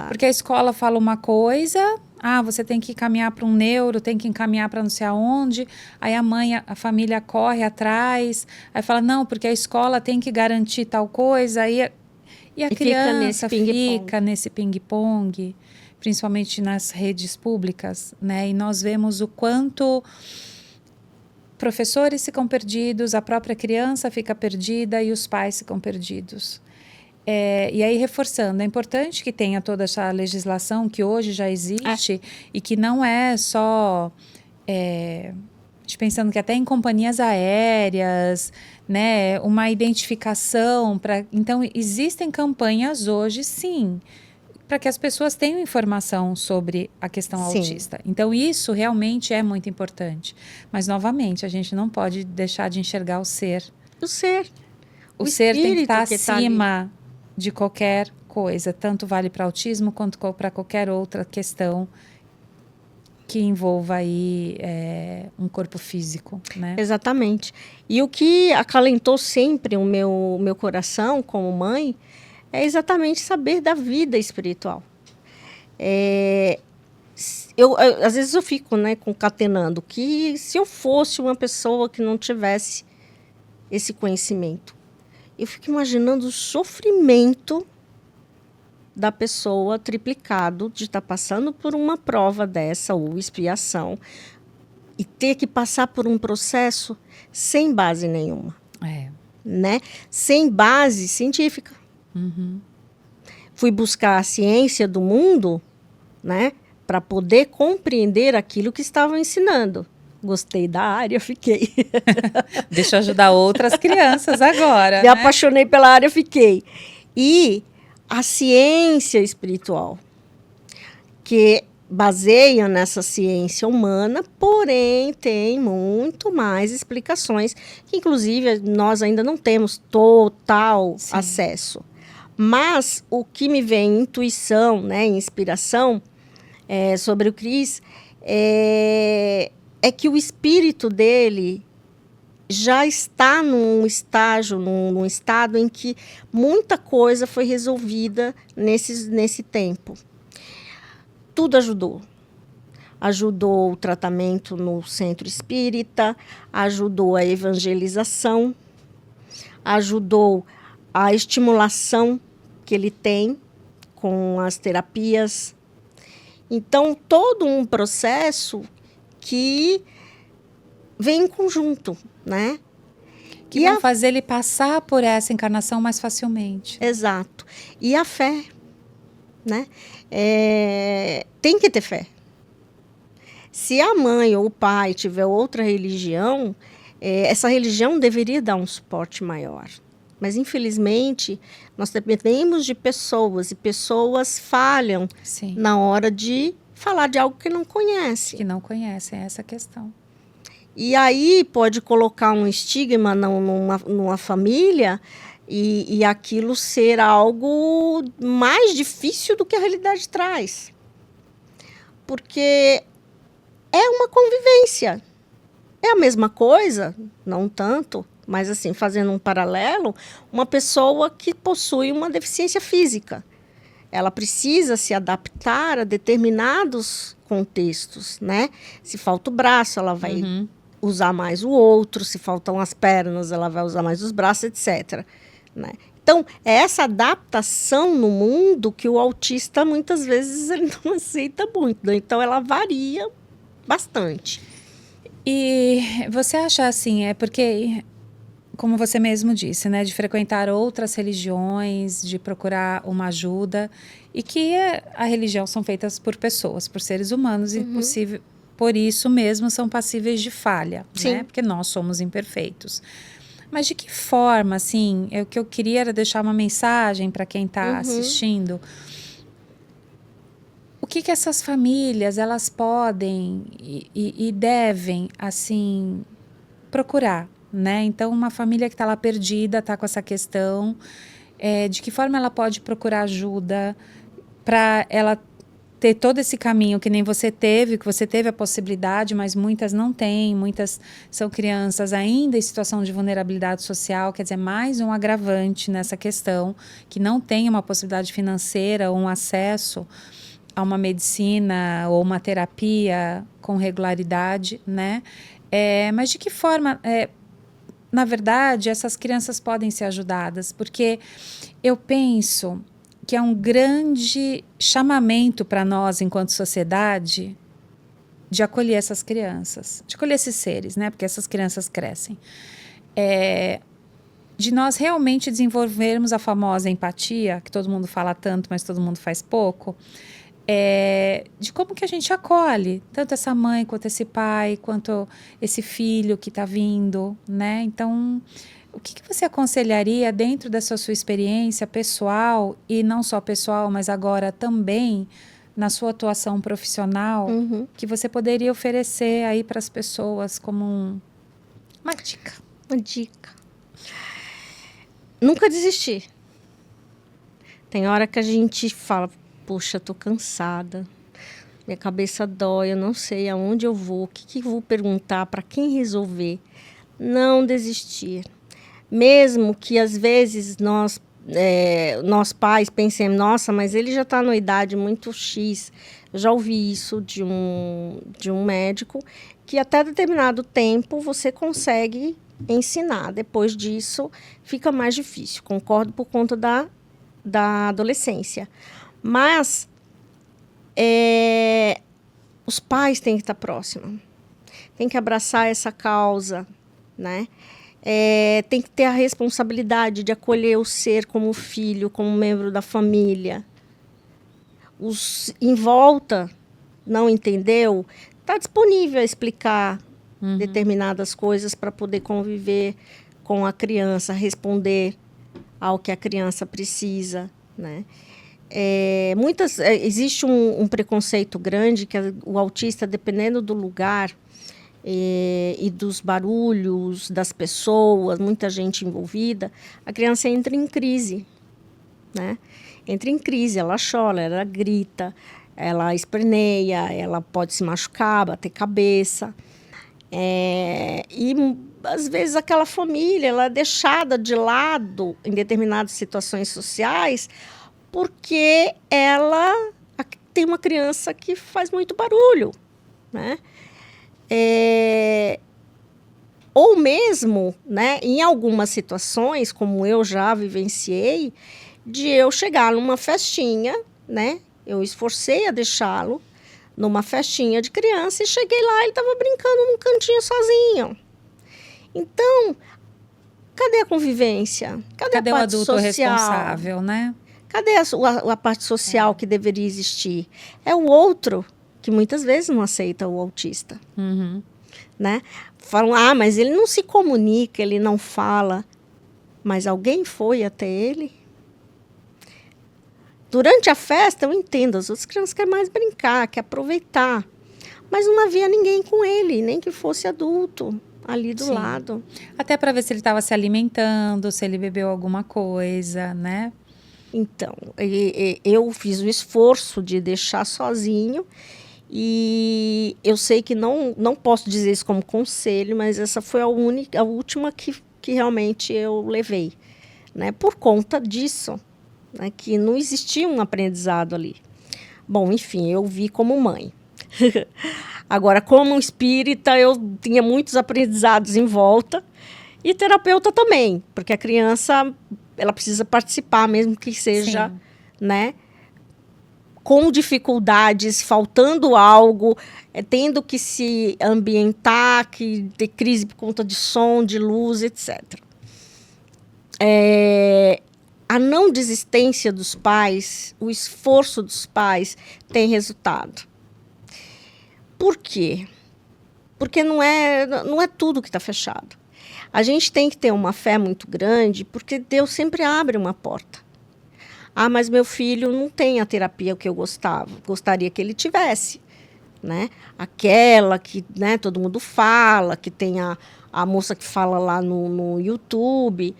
Porque a escola fala uma coisa, você tem que caminhar para um neuro, tem que encaminhar para não sei aonde. Aí a família corre atrás, aí fala, não, porque a escola tem que garantir tal coisa. E a criança fica nesse ping-pong, principalmente nas redes públicas, né? E nós vemos o quanto... professores ficam perdidos, a própria criança fica perdida e os pais ficam perdidos. E aí, reforçando, é importante que tenha toda essa legislação que hoje já existe e que não é só... pensando que até em companhias aéreas, né, uma identificação. Então, existem campanhas hoje, sim, para que as pessoas tenham informação sobre a questão autista. Então, isso realmente é muito importante. Mas, novamente, a gente não pode deixar de enxergar o ser. O ser. O ser tem que estar acima de qualquer coisa. Tanto vale para autismo quanto para qualquer outra questão que envolva aí um corpo físico, né? Exatamente. E o que acalentou sempre o meu coração como mãe é exatamente saber da vida espiritual. Às vezes eu fico, né, concatenando que se eu fosse uma pessoa que não tivesse esse conhecimento, eu fico imaginando o sofrimento da pessoa triplicado de estar passando por uma prova dessa ou expiação e ter que passar por um processo sem base nenhuma, né? Sem base científica. Fui buscar a ciência do mundo, né, para poder compreender aquilo que estavam ensinando. Gostei da área, fiquei. Deixa eu ajudar outras crianças agora. Me apaixonei pela área, fiquei. E a ciência espiritual, que baseia nessa ciência humana, porém tem muito mais explicações, que inclusive nós ainda não temos total acesso. Mas o que me vem intuição, né, inspiração sobre o Cris é que o espírito dele já está num estágio, num estado em que muita coisa foi resolvida nesse tempo. Tudo ajudou. Ajudou o tratamento no centro espírita, ajudou a evangelização, ajudou a estimulação que ele tem com as terapias. Então, todo um processo que vem em conjunto, né? Que vai fazer ele passar por essa encarnação mais facilmente. Exato. E a fé, né? Tem que ter fé. Se a mãe ou o pai tiver outra religião, essa religião deveria dar um suporte maior. Mas, infelizmente, nós dependemos de pessoas e pessoas falham na hora de falar de algo que não conhece. Que não conhecem, essa questão. E aí pode colocar um estigma numa família e aquilo ser algo mais difícil do que a realidade traz. Porque é uma convivência. É a mesma coisa, não tanto, mas assim, fazendo um paralelo, uma pessoa que possui uma deficiência física. Ela precisa se adaptar a determinados contextos, né? Se falta o braço, ela vai usar mais o outro. Se faltam as pernas, ela vai usar mais os braços, etc. Né? Então, é essa adaptação no mundo que o autista, muitas vezes, ele não aceita muito. Né? Então, ela varia bastante. E você acha assim, porque, como você mesmo disse, né, de frequentar outras religiões, de procurar uma ajuda, e que a religião são feitas por pessoas, por seres humanos, e por isso mesmo são passíveis de falha, né? Porque nós somos imperfeitos. Mas de que forma, assim, o que eu queria era deixar uma mensagem para quem está assistindo. O que essas famílias, elas podem e devem, assim, procurar, né? Então, uma família que está lá perdida, está com essa questão, de que forma ela pode procurar ajuda para ela ter todo esse caminho que nem você teve, que você teve a possibilidade, mas muitas não têm, muitas são crianças ainda em situação de vulnerabilidade social, quer dizer, mais um agravante nessa questão, que não tem uma possibilidade financeira ou um acesso a uma medicina ou uma terapia com regularidade, né? Mas de que forma, na verdade, essas crianças podem ser ajudadas? Porque eu penso que é um grande chamamento para nós, enquanto sociedade, de acolher essas crianças, de acolher esses seres, né? Porque essas crianças crescem. De nós realmente desenvolvermos a famosa empatia, que todo mundo fala tanto, mas todo mundo faz pouco, de como que a gente acolhe tanto essa mãe, quanto esse pai, quanto esse filho que está vindo, né? Então, o que você aconselharia dentro dessa sua experiência pessoal, e não só pessoal, mas agora também na sua atuação profissional, que você poderia oferecer aí para as pessoas como uma dica? Uma dica. Nunca desistir. Tem hora que a gente fala, poxa, tô cansada, minha cabeça dói, eu não sei aonde eu vou, o que eu vou perguntar, para quem resolver. Não desistir. Mesmo que às vezes nós pais pensemos, nossa, mas ele já está numa idade muito X. Eu já ouvi isso de um médico, que até determinado tempo você consegue ensinar. Depois disso, fica mais difícil. Concordo por conta da da adolescência. Mas os pais têm que estar próximos, têm que abraçar essa causa, né? Tem que ter a responsabilidade de acolher o ser como filho, como membro da família. Os em volta não entendeu, está disponível a explicar determinadas coisas para poder conviver com a criança, responder ao que a criança precisa, né? Existe um preconceito grande que o autista, dependendo do lugar e dos barulhos das pessoas, muita gente envolvida, a criança entra em crise, né? Entra em crise, ela chora, ela grita, ela esperneia, ela pode se machucar, bater cabeça. E, às vezes, aquela família ela é deixada de lado em determinadas situações sociais porque ela tem uma criança que faz muito barulho, né? Ou mesmo, né, em algumas situações, como eu já vivenciei, de eu chegar numa festinha, né? Eu esforcei a deixá-lo numa festinha de criança e cheguei lá, ele estava brincando num cantinho sozinho. Então, cadê a convivência? Cadê a o parte adulto social? responsável, né? Cadê a parte social que deveria existir? É o outro que muitas vezes não aceita o autista. Né? Falam, mas ele não se comunica, ele não fala. Mas alguém foi até ele? Durante a festa, eu entendo, as outras crianças querem mais brincar, querem aproveitar. Mas não havia ninguém com ele, nem que fosse adulto ali do lado. Até para ver se ele estava se alimentando, se ele bebeu alguma coisa, né? Então, eu fiz o esforço de deixar sozinho e eu sei que não posso dizer isso como conselho, mas essa foi a última que realmente eu levei, né? Por conta disso, né? Que não existia um aprendizado ali. Bom, enfim, eu vi como mãe. Agora, como espírita, eu tinha muitos aprendizados em volta e terapeuta também, porque a criança ela precisa participar, mesmo que seja, né, com dificuldades, faltando algo, tendo que se ambientar, que ter crise por conta de som, de luz, etc. A não desistência dos pais, o esforço dos pais tem resultado. Por quê? Porque não é tudo que está fechado. A gente tem que ter uma fé muito grande, porque Deus sempre abre uma porta. Mas meu filho não tem a terapia que eu gostaria que ele tivesse, né? Aquela que, né, todo mundo fala, que tem a moça que fala lá no YouTube,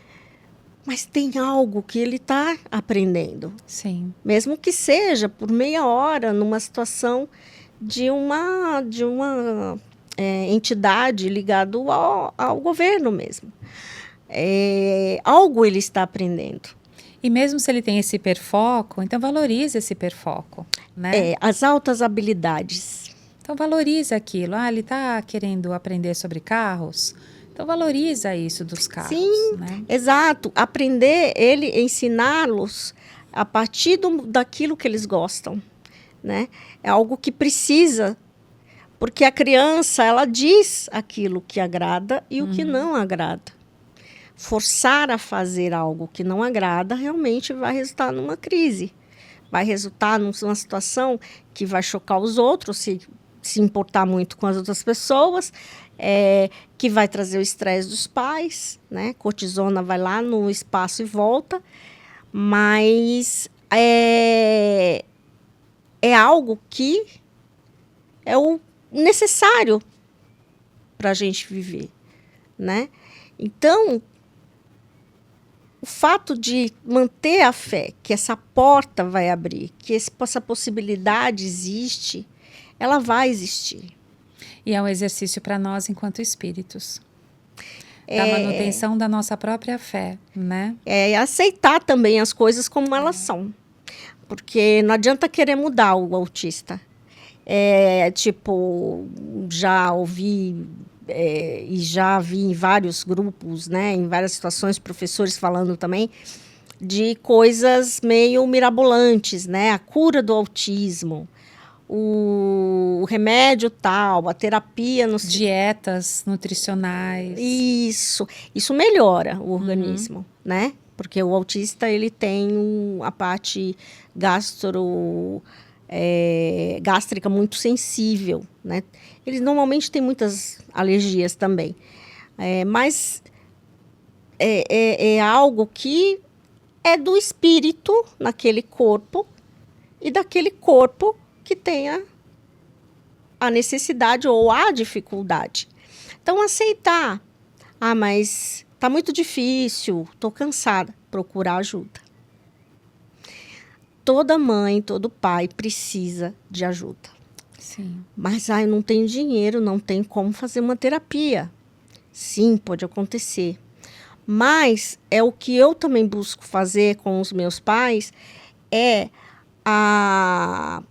mas tem algo que ele está aprendendo. Sim. Mesmo que seja por meia hora, numa situação de uma entidade ligada ao governo mesmo. Algo ele está aprendendo. E mesmo se ele tem esse hiperfoco, então valorize esse hiperfoco, né? As altas habilidades. Então valorize aquilo. Ele está querendo aprender sobre carros, então valoriza isso dos carros. Sim, né? Exato. Aprender, ensiná-los a partir daquilo que eles gostam, né? É algo que precisa, porque a criança ela diz aquilo que agrada e o que não agrada. Forçar a fazer algo que não agrada realmente vai resultar numa crise. Vai resultar numa situação que vai chocar os outros, se importar muito com as outras pessoas, que vai trazer o estresse dos pais, né? Cortisona vai lá no espaço e volta, mas é algo que é o necessário para a gente viver, né? Então, o fato de manter a fé, que essa porta vai abrir, que essa possibilidade existe, ela vai existir. E é um exercício para nós enquanto espíritos. Da manutenção da nossa própria fé, né? Aceitar também as coisas como elas são. Porque não adianta querer mudar o autista. Já ouvi e já vi em vários grupos, né, em várias situações, professores falando também de coisas meio mirabolantes, né? A cura do autismo, o remédio tal, a terapia... No... Dietas nutricionais. Isso melhora o organismo, né? Porque o autista, ele tem a parte gástrica muito sensível, né? Eles normalmente têm muitas alergias também. Mas é algo que é do espírito naquele corpo e daquele corpo que tenha a necessidade ou a dificuldade. Então, aceitar. Mas está muito difícil, estou cansada. Procurar ajuda. Toda mãe, todo pai precisa de ajuda. Sim. Mas eu não tenho dinheiro, não tenho como fazer uma terapia. Sim, pode acontecer. Mas o que eu também busco fazer com os meus pais é a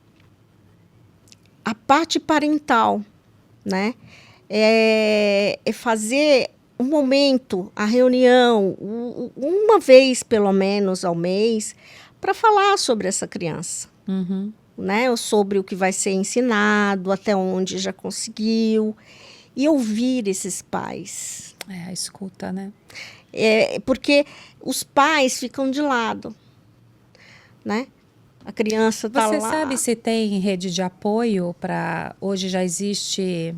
parte parental, né? É fazer um momento, a reunião, uma vez pelo menos ao mês, para falar sobre essa criança, né? Ou sobre o que vai ser ensinado, até onde já conseguiu, e ouvir esses pais. A escuta, né? Porque os pais ficam de lado, né? A criança está lá. Você sabe se tem rede de apoio para... Hoje já existe...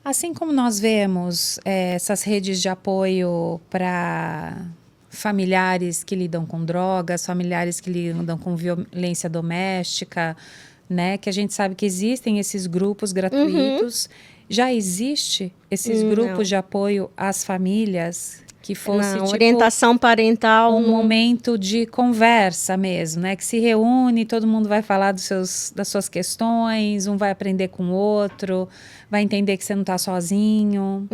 Assim como nós vemos essas redes de apoio para familiares que lidam com drogas, familiares que lidam com violência doméstica, né? Que a gente sabe que existem esses grupos gratuitos. Já existe esses grupos de apoio às famílias? Que fosse tipo, orientação parental. Um momento de conversa mesmo, né? Que se reúne, todo mundo vai falar das suas questões, um vai aprender com o outro, vai entender que você não está sozinho.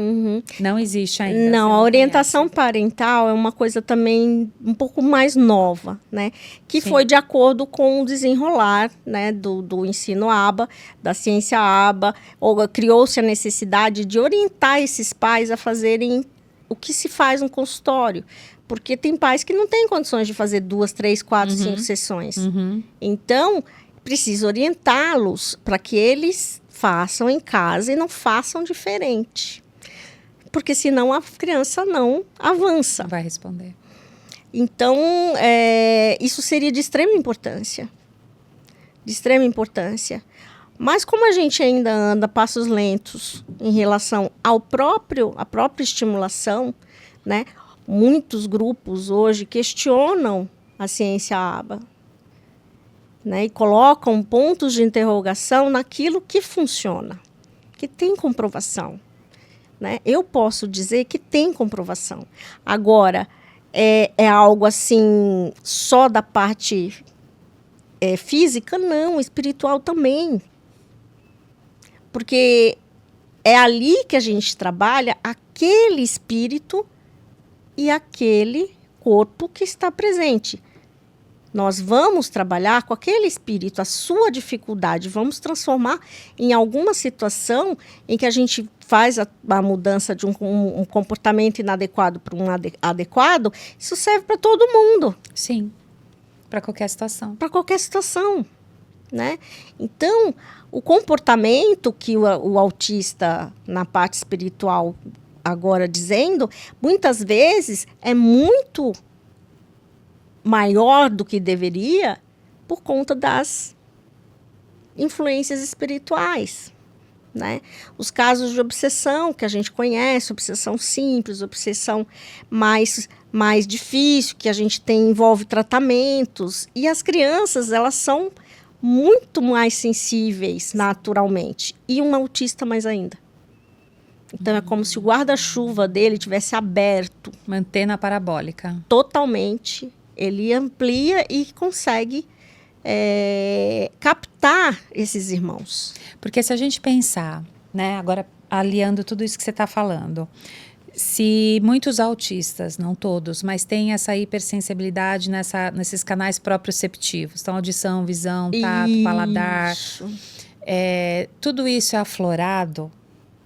Não existe ainda. Não, a orientação parental é uma coisa também um pouco mais nova, né? Que foi de acordo com o desenrolar, né, do ensino ABA, da ciência ABA, ou criou-se a necessidade de orientar esses pais a fazerem o que se faz no consultório. Porque tem pais que não têm condições de fazer 2, 3, 4, 5 sessões. Então, precisa orientá-los para que eles façam em casa e não façam diferente. Porque senão a criança não avança. Vai responder. Então, isso seria de extrema importância. De extrema importância. Mas como a gente ainda anda passos lentos em relação à própria estimulação, né? Muitos grupos hoje questionam a ciência ABA, né? E colocam pontos de interrogação naquilo que funciona, que tem comprovação, né? Eu posso dizer que tem comprovação. Agora, é algo assim só da parte física? Não, espiritual também. Porque é ali que a gente trabalha aquele espírito e aquele corpo que está presente. Nós vamos trabalhar com aquele espírito, a sua dificuldade, vamos transformar em alguma situação em que a gente faz a mudança de um comportamento inadequado para um adequado. Isso serve para todo mundo. Sim, para qualquer situação. Para qualquer situação, né? Então, o comportamento que o autista, na parte espiritual, agora dizendo, muitas vezes é muito maior do que deveria por conta das influências espirituais, né? Os casos de obsessão que a gente conhece, obsessão simples, obsessão mais difícil, que a gente envolve tratamentos. E as crianças, elas são muito mais sensíveis naturalmente. E um autista mais ainda. Então, é como se o guarda-chuva dele tivesse aberto. Uma antena parabólica. Totalmente. Ele amplia e consegue captar esses irmãos. Porque se a gente pensar, né, agora aliando tudo isso que você está falando, se muitos autistas, não todos, mas têm essa hipersensibilidade nesses canais proprioceptivos, então audição, visão, tato, paladar, tudo isso é aflorado,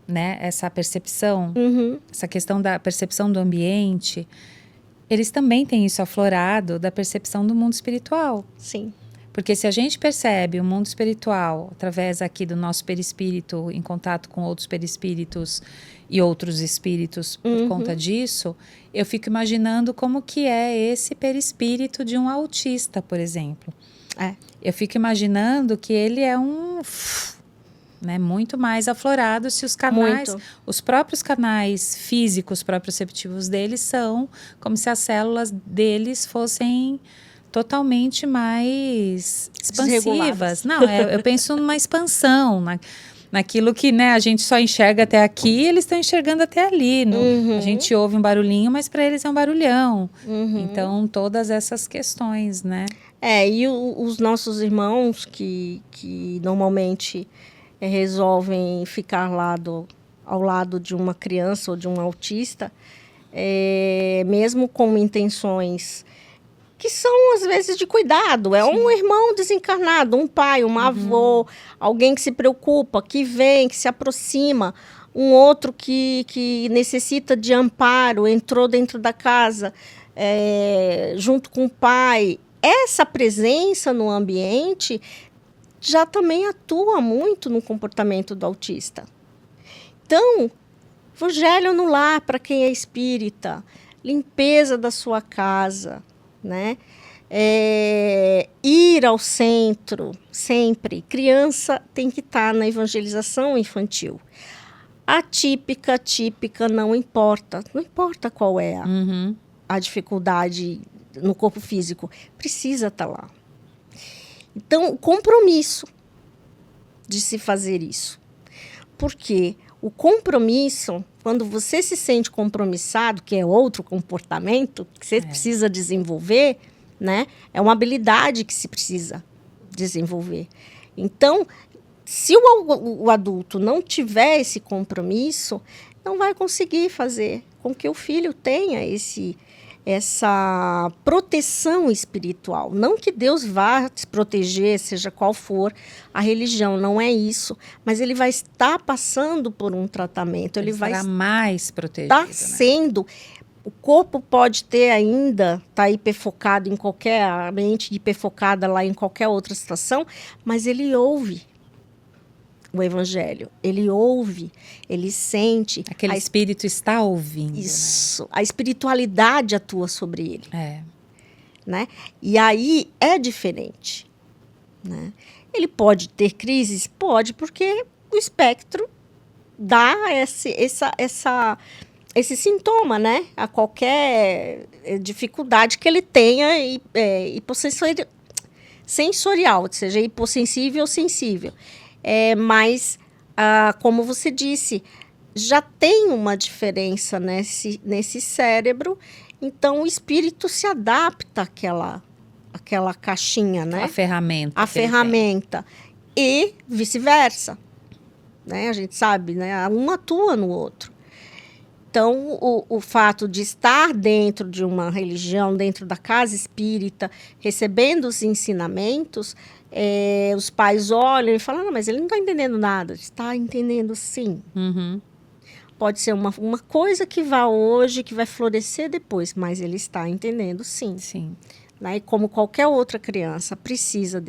né, essa percepção, essa questão da percepção do ambiente, eles também têm isso aflorado da percepção do mundo espiritual. Sim. Porque se a gente percebe o mundo espiritual através aqui do nosso perispírito, em contato com outros perispíritos e outros espíritos por conta disso, eu fico imaginando como que é esse perispírito de um autista, por exemplo. Eu fico imaginando que ele é né, muito mais aflorado se os canais, os próprios canais físicos proprioceptivos deles são como se as células deles fossem totalmente mais expansivas. Não, eu penso numa expansão, naquilo que, né, a gente só enxerga até aqui, eles estão enxergando até ali. A gente ouve um barulhinho, mas para eles é um barulhão. Então, todas essas questões, né? E os nossos irmãos que normalmente resolvem ficar ao lado de uma criança ou de um autista, mesmo com intenções que são, às vezes, de cuidado. Um irmão desencarnado, um pai, uma avó, alguém que se preocupa, que vem, que se aproxima, um outro que necessita de amparo, entrou dentro da casa junto com o pai. Essa presença no ambiente já também atua muito no comportamento do autista. Então, evangelho no lar para quem é espírita, limpeza da sua casa, né? Ir ao centro, sempre. Criança tem que estar na evangelização infantil. Atípica, típica, não importa. Não importa qual é a dificuldade no corpo físico, precisa estar lá. Então, o compromisso de se fazer isso. Porque o compromisso, quando você se sente compromissado, que é outro comportamento que você precisa desenvolver, né? É uma habilidade que se precisa desenvolver. Então, se o adulto não tiver esse compromisso, não vai conseguir fazer com que o filho tenha essa proteção espiritual. Não que Deus vá te proteger, seja qual for a religião, não é isso. Mas ele vai estar passando por um tratamento. Ele vai estar mais protegido. Está sendo. O corpo pode ter ainda, está hiperfocado em qualquer, a mente hiperfocada lá em qualquer outra situação, mas ele ouve o evangelho, ele ouve, ele sente. Aquele espírito está ouvindo. Isso, né? A espiritualidade atua sobre ele. Né? E aí é diferente. Né? Ele pode ter crises? Pode, porque o espectro dá esse sintoma, né? A qualquer dificuldade que ele tenha hipossensorial, seja hipossensível ou sensível. Mas, como você disse, já tem uma diferença nesse cérebro, então o espírito se adapta àquela caixinha, né? A ferramenta. E vice-versa. Né? A gente sabe, né? Um atua no outro. Então, o fato de estar dentro de uma religião, dentro da casa espírita, recebendo os ensinamentos, os pais olham e falam, não, mas ele não está entendendo nada. Está entendendo, sim. Pode ser uma coisa que vai hoje, que vai florescer depois, mas ele está entendendo, sim. Né? E como qualquer outra criança, precisa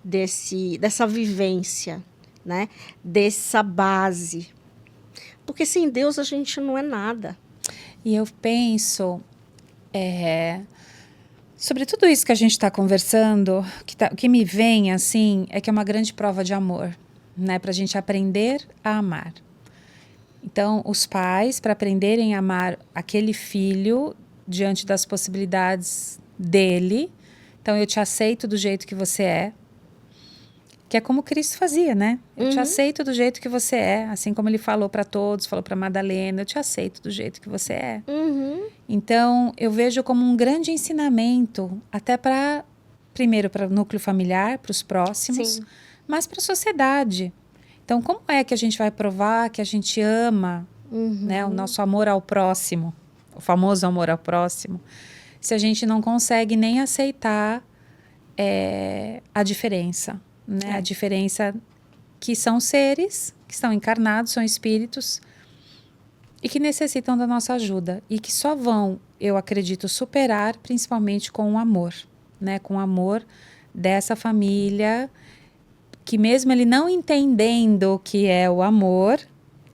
dessa vivência, né? Dessa base. Porque sem Deus a gente não é nada. E eu penso, sobre tudo isso que a gente está conversando, o que me vem assim é que é uma grande prova de amor, né? Para a gente aprender a amar. Então, os pais, para aprenderem a amar aquele filho diante das possibilidades dele, então eu te aceito do jeito que você é. Que é como Cristo fazia, né? Eu te aceito do jeito que você é. Assim como ele falou para todos, falou para Madalena, eu te aceito do jeito que você é. Então, eu vejo como um grande ensinamento, até primeiro para o núcleo familiar, para os próximos, mas para a sociedade. Então, como é que a gente vai provar que a gente ama, né, o nosso amor ao próximo, o famoso amor ao próximo, se a gente não consegue nem aceitar a diferença? Né? A diferença que são seres, que estão encarnados, são espíritos e que necessitam da nossa ajuda e que só vão eu acredito, superar, principalmente com o amor, né? Com o amor dessa família, que mesmo ele não entendendo o que é o amor,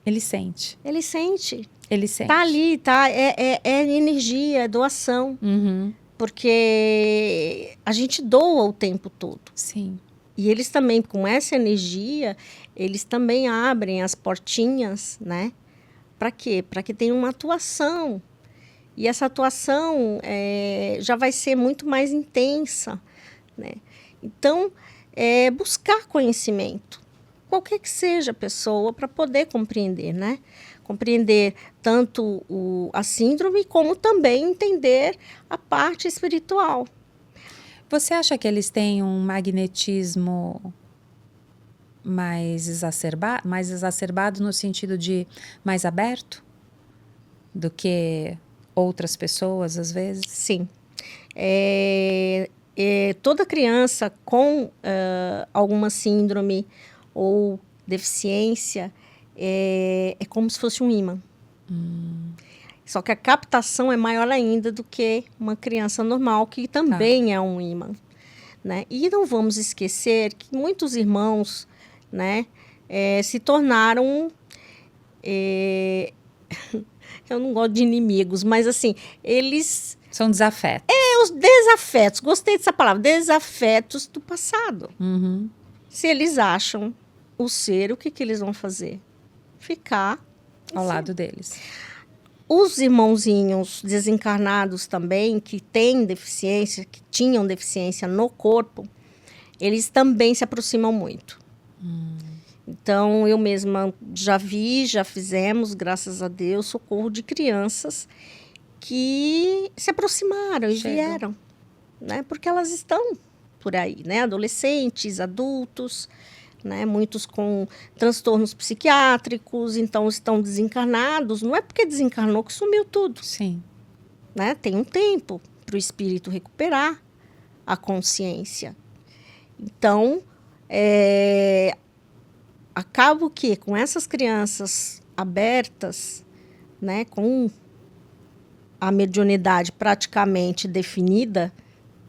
ele sente. Ele sente. Ele sente. Tá ali, tá? É energia, é doação. Uhum, Porque a gente doa o tempo todo. sim. E eles também, com essa energia, eles também abrem as portinhas, né? Para quê? Para que tenha uma atuação. E essa atuação já vai ser muito mais intensa, né? Então, buscar conhecimento, qualquer que seja a pessoa, para poder compreender, né? Compreender tanto a síndrome, como também entender a parte espiritual. Você acha que eles têm um magnetismo mais exacerbado no sentido de mais aberto do que outras pessoas, às vezes? Sim. Toda criança com alguma síndrome ou deficiência é como se fosse um ímã. Só que a captação é maior ainda do que uma criança normal, que também é um ímã, né? E não vamos esquecer que muitos irmãos, né, se tornaram... eu não gosto de inimigos, mas assim, eles... São desafetos. Os desafetos, gostei dessa palavra, desafetos do passado. Uhum. Se eles acham o ser, o que eles vão fazer? Ficar ao lado deles. Os irmãozinhos desencarnados também, que têm deficiência, que tinham deficiência no corpo, eles também se aproximam muito. Então, eu mesma já fizemos, graças a Deus, socorro de crianças que se aproximaram e vieram, né? Porque elas estão por aí, né? Adolescentes, adultos, né? Muitos com transtornos psiquiátricos, então estão desencarnados. Não é porque desencarnou que sumiu tudo. Sim. Né? Tem um tempo para o espírito recuperar a consciência. Então, acabo que com essas crianças abertas, né? Com a mediunidade praticamente definida,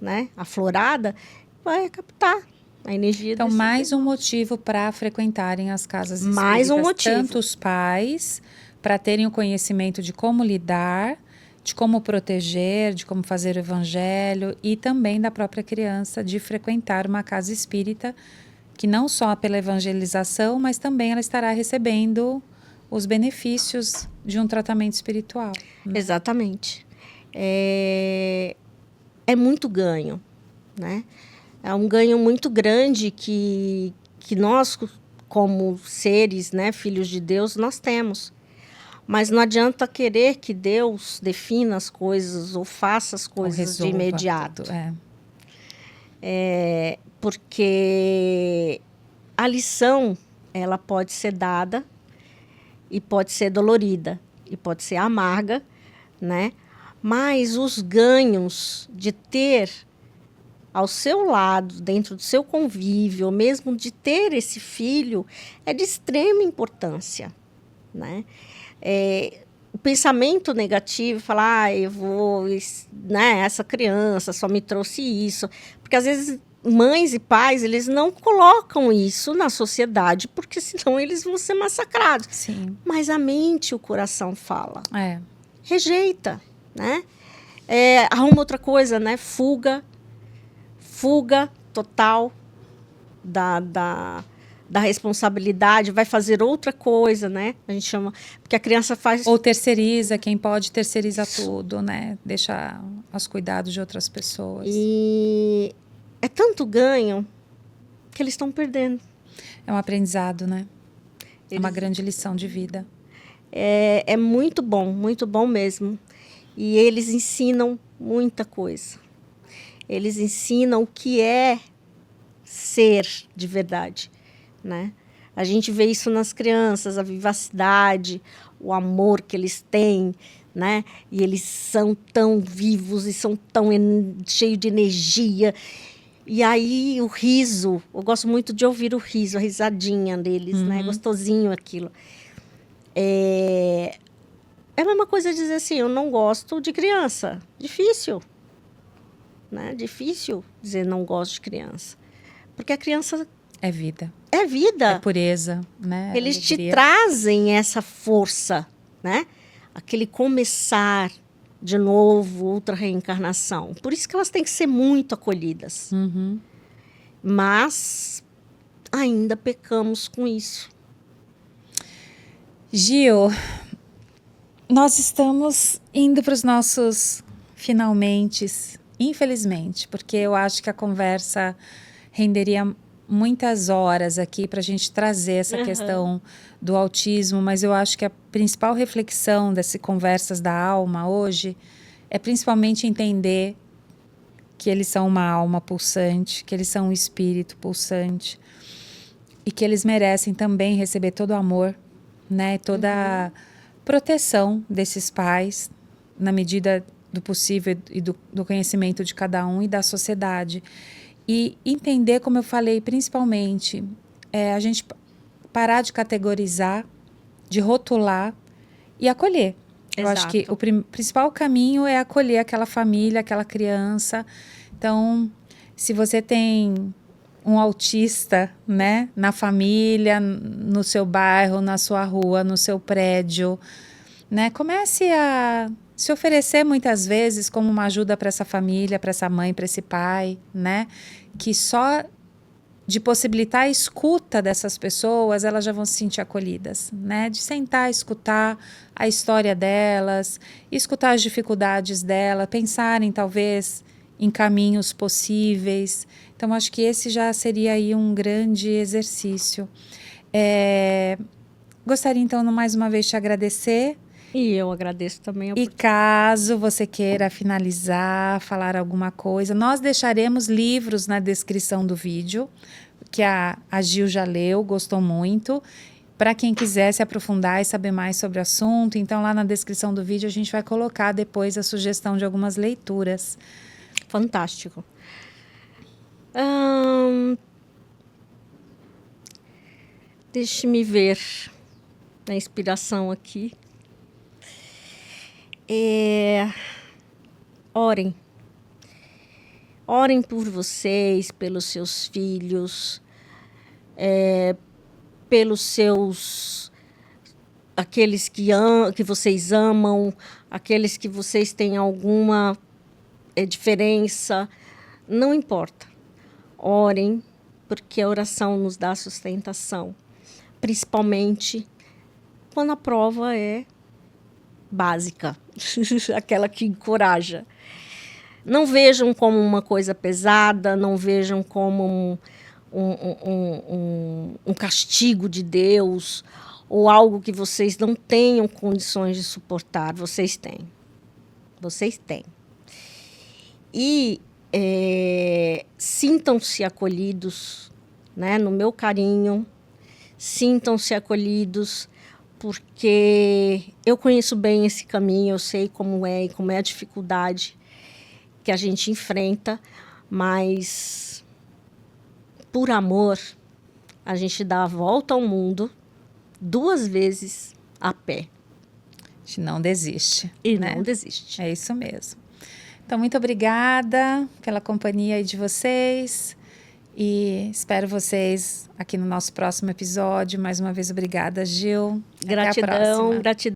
né? Aflorada, vai captar a energia. Então, mais um motivo para frequentarem as casas espíritas. Mais um motivo. Tanto os pais, para terem o conhecimento de como lidar, de como proteger, de como fazer o evangelho, e também da própria criança de frequentar uma casa espírita, que não só pela evangelização, mas também ela estará recebendo os benefícios de um tratamento espiritual. Né? Exatamente. É muito ganho, né? É um ganho muito grande que nós, como seres, né, filhos de Deus, nós temos. Mas não adianta querer que Deus defina as coisas ou faça as coisas de imediato. Porque a lição, ela pode ser dada e pode ser dolorida e pode ser amarga, né? Mas os ganhos de ter ao seu lado, dentro do seu convívio, ou mesmo de ter esse filho, é de extrema importância, né? O pensamento negativo, falar, eu vou, né, essa criança só me trouxe isso, porque às vezes mães e pais, eles não colocam isso na sociedade, porque senão eles vão ser massacrados. Sim. Mas a mente e o coração fala. Rejeita, né? Arruma outra coisa, né? Fuga total da responsabilidade, vai fazer outra coisa, né? A gente chama... Porque a criança faz... Ou terceiriza, quem pode terceiriza tudo, né? Deixa aos cuidados de outras pessoas. E é tanto ganho que eles estão perdendo. É um aprendizado, né? É uma grande lição de vida. É muito bom mesmo. E eles ensinam muita coisa. Eles ensinam o que é ser de verdade, né? A gente vê isso nas crianças, a vivacidade, o amor que eles têm, né? E eles são tão vivos e são tão cheios de energia. E aí o riso, eu gosto muito de ouvir o riso, a risadinha deles, né? Gostosinho aquilo. É a mesma coisa dizer assim, eu não gosto de criança. Difícil, né? Difícil dizer não gosto de criança. Porque a criança É vida. é vida. É pureza, né? Eles te Alegria. trazem essa força, né? Aquele começar de novo, outra reencarnação. Por isso que elas têm que ser muito acolhidas. Uhum. Mas ainda pecamos com isso. Gil, nós estamos indo para os nossos finalmente, infelizmente, porque eu acho que a conversa renderia muitas horas aqui para a gente trazer essa questão do autismo, mas eu acho que a principal reflexão dessas conversas da alma hoje é principalmente entender que eles são uma alma pulsante, que eles são um espírito pulsante e que eles merecem também receber todo o amor, né, toda a proteção desses pais na medida do possível e do conhecimento de cada um e da sociedade. E entender, como eu falei, principalmente, a gente parar de categorizar, de rotular e acolher. Eu acho que o principal caminho é acolher aquela família, aquela criança. Então, se você tem um autista, né, na família, no seu bairro, na sua rua, no seu prédio, né, comece a se oferecer muitas vezes como uma ajuda para essa família, para essa mãe, para esse pai, né, que só de possibilitar a escuta dessas pessoas, elas já vão se sentir acolhidas, né, de sentar, escutar a história delas, escutar as dificuldades dela, pensarem talvez em caminhos possíveis. Então, acho que esse já seria aí um grande exercício. Gostaria, então, mais uma vez, de te agradecer. E eu agradeço também a oportunidade. E caso você queira finalizar, falar alguma coisa, nós deixaremos livros na descrição do vídeo, que a Gil já leu, gostou muito. Para quem quiser se aprofundar e saber mais sobre o assunto, então lá na descrição do vídeo a gente vai colocar depois a sugestão de algumas leituras. Fantástico. Deixe-me ver a inspiração aqui. Orem. Orem por vocês, pelos seus filhos, pelos seus... aqueles que vocês amam, aqueles que vocês têm alguma diferença. Não importa. Orem, porque a oração nos dá sustentação. Principalmente quando a prova é básica, aquela que encoraja. Não vejam como uma coisa pesada, não vejam como um castigo de Deus ou algo que vocês não tenham condições de suportar. Vocês têm. Vocês têm. E sintam-se acolhidos, né, no meu carinho, sintam-se acolhidos, porque eu conheço bem esse caminho, eu sei como é e como é a dificuldade que a gente enfrenta, mas por amor a gente dá a volta ao mundo 2 vezes a pé. A gente não desiste. E né? não desiste. É isso mesmo. Então, muito obrigada pela companhia aí de vocês e espero vocês aqui no nosso próximo episódio. Mais uma vez, obrigada, Gil. Gratidão, Até a próxima. gratidão.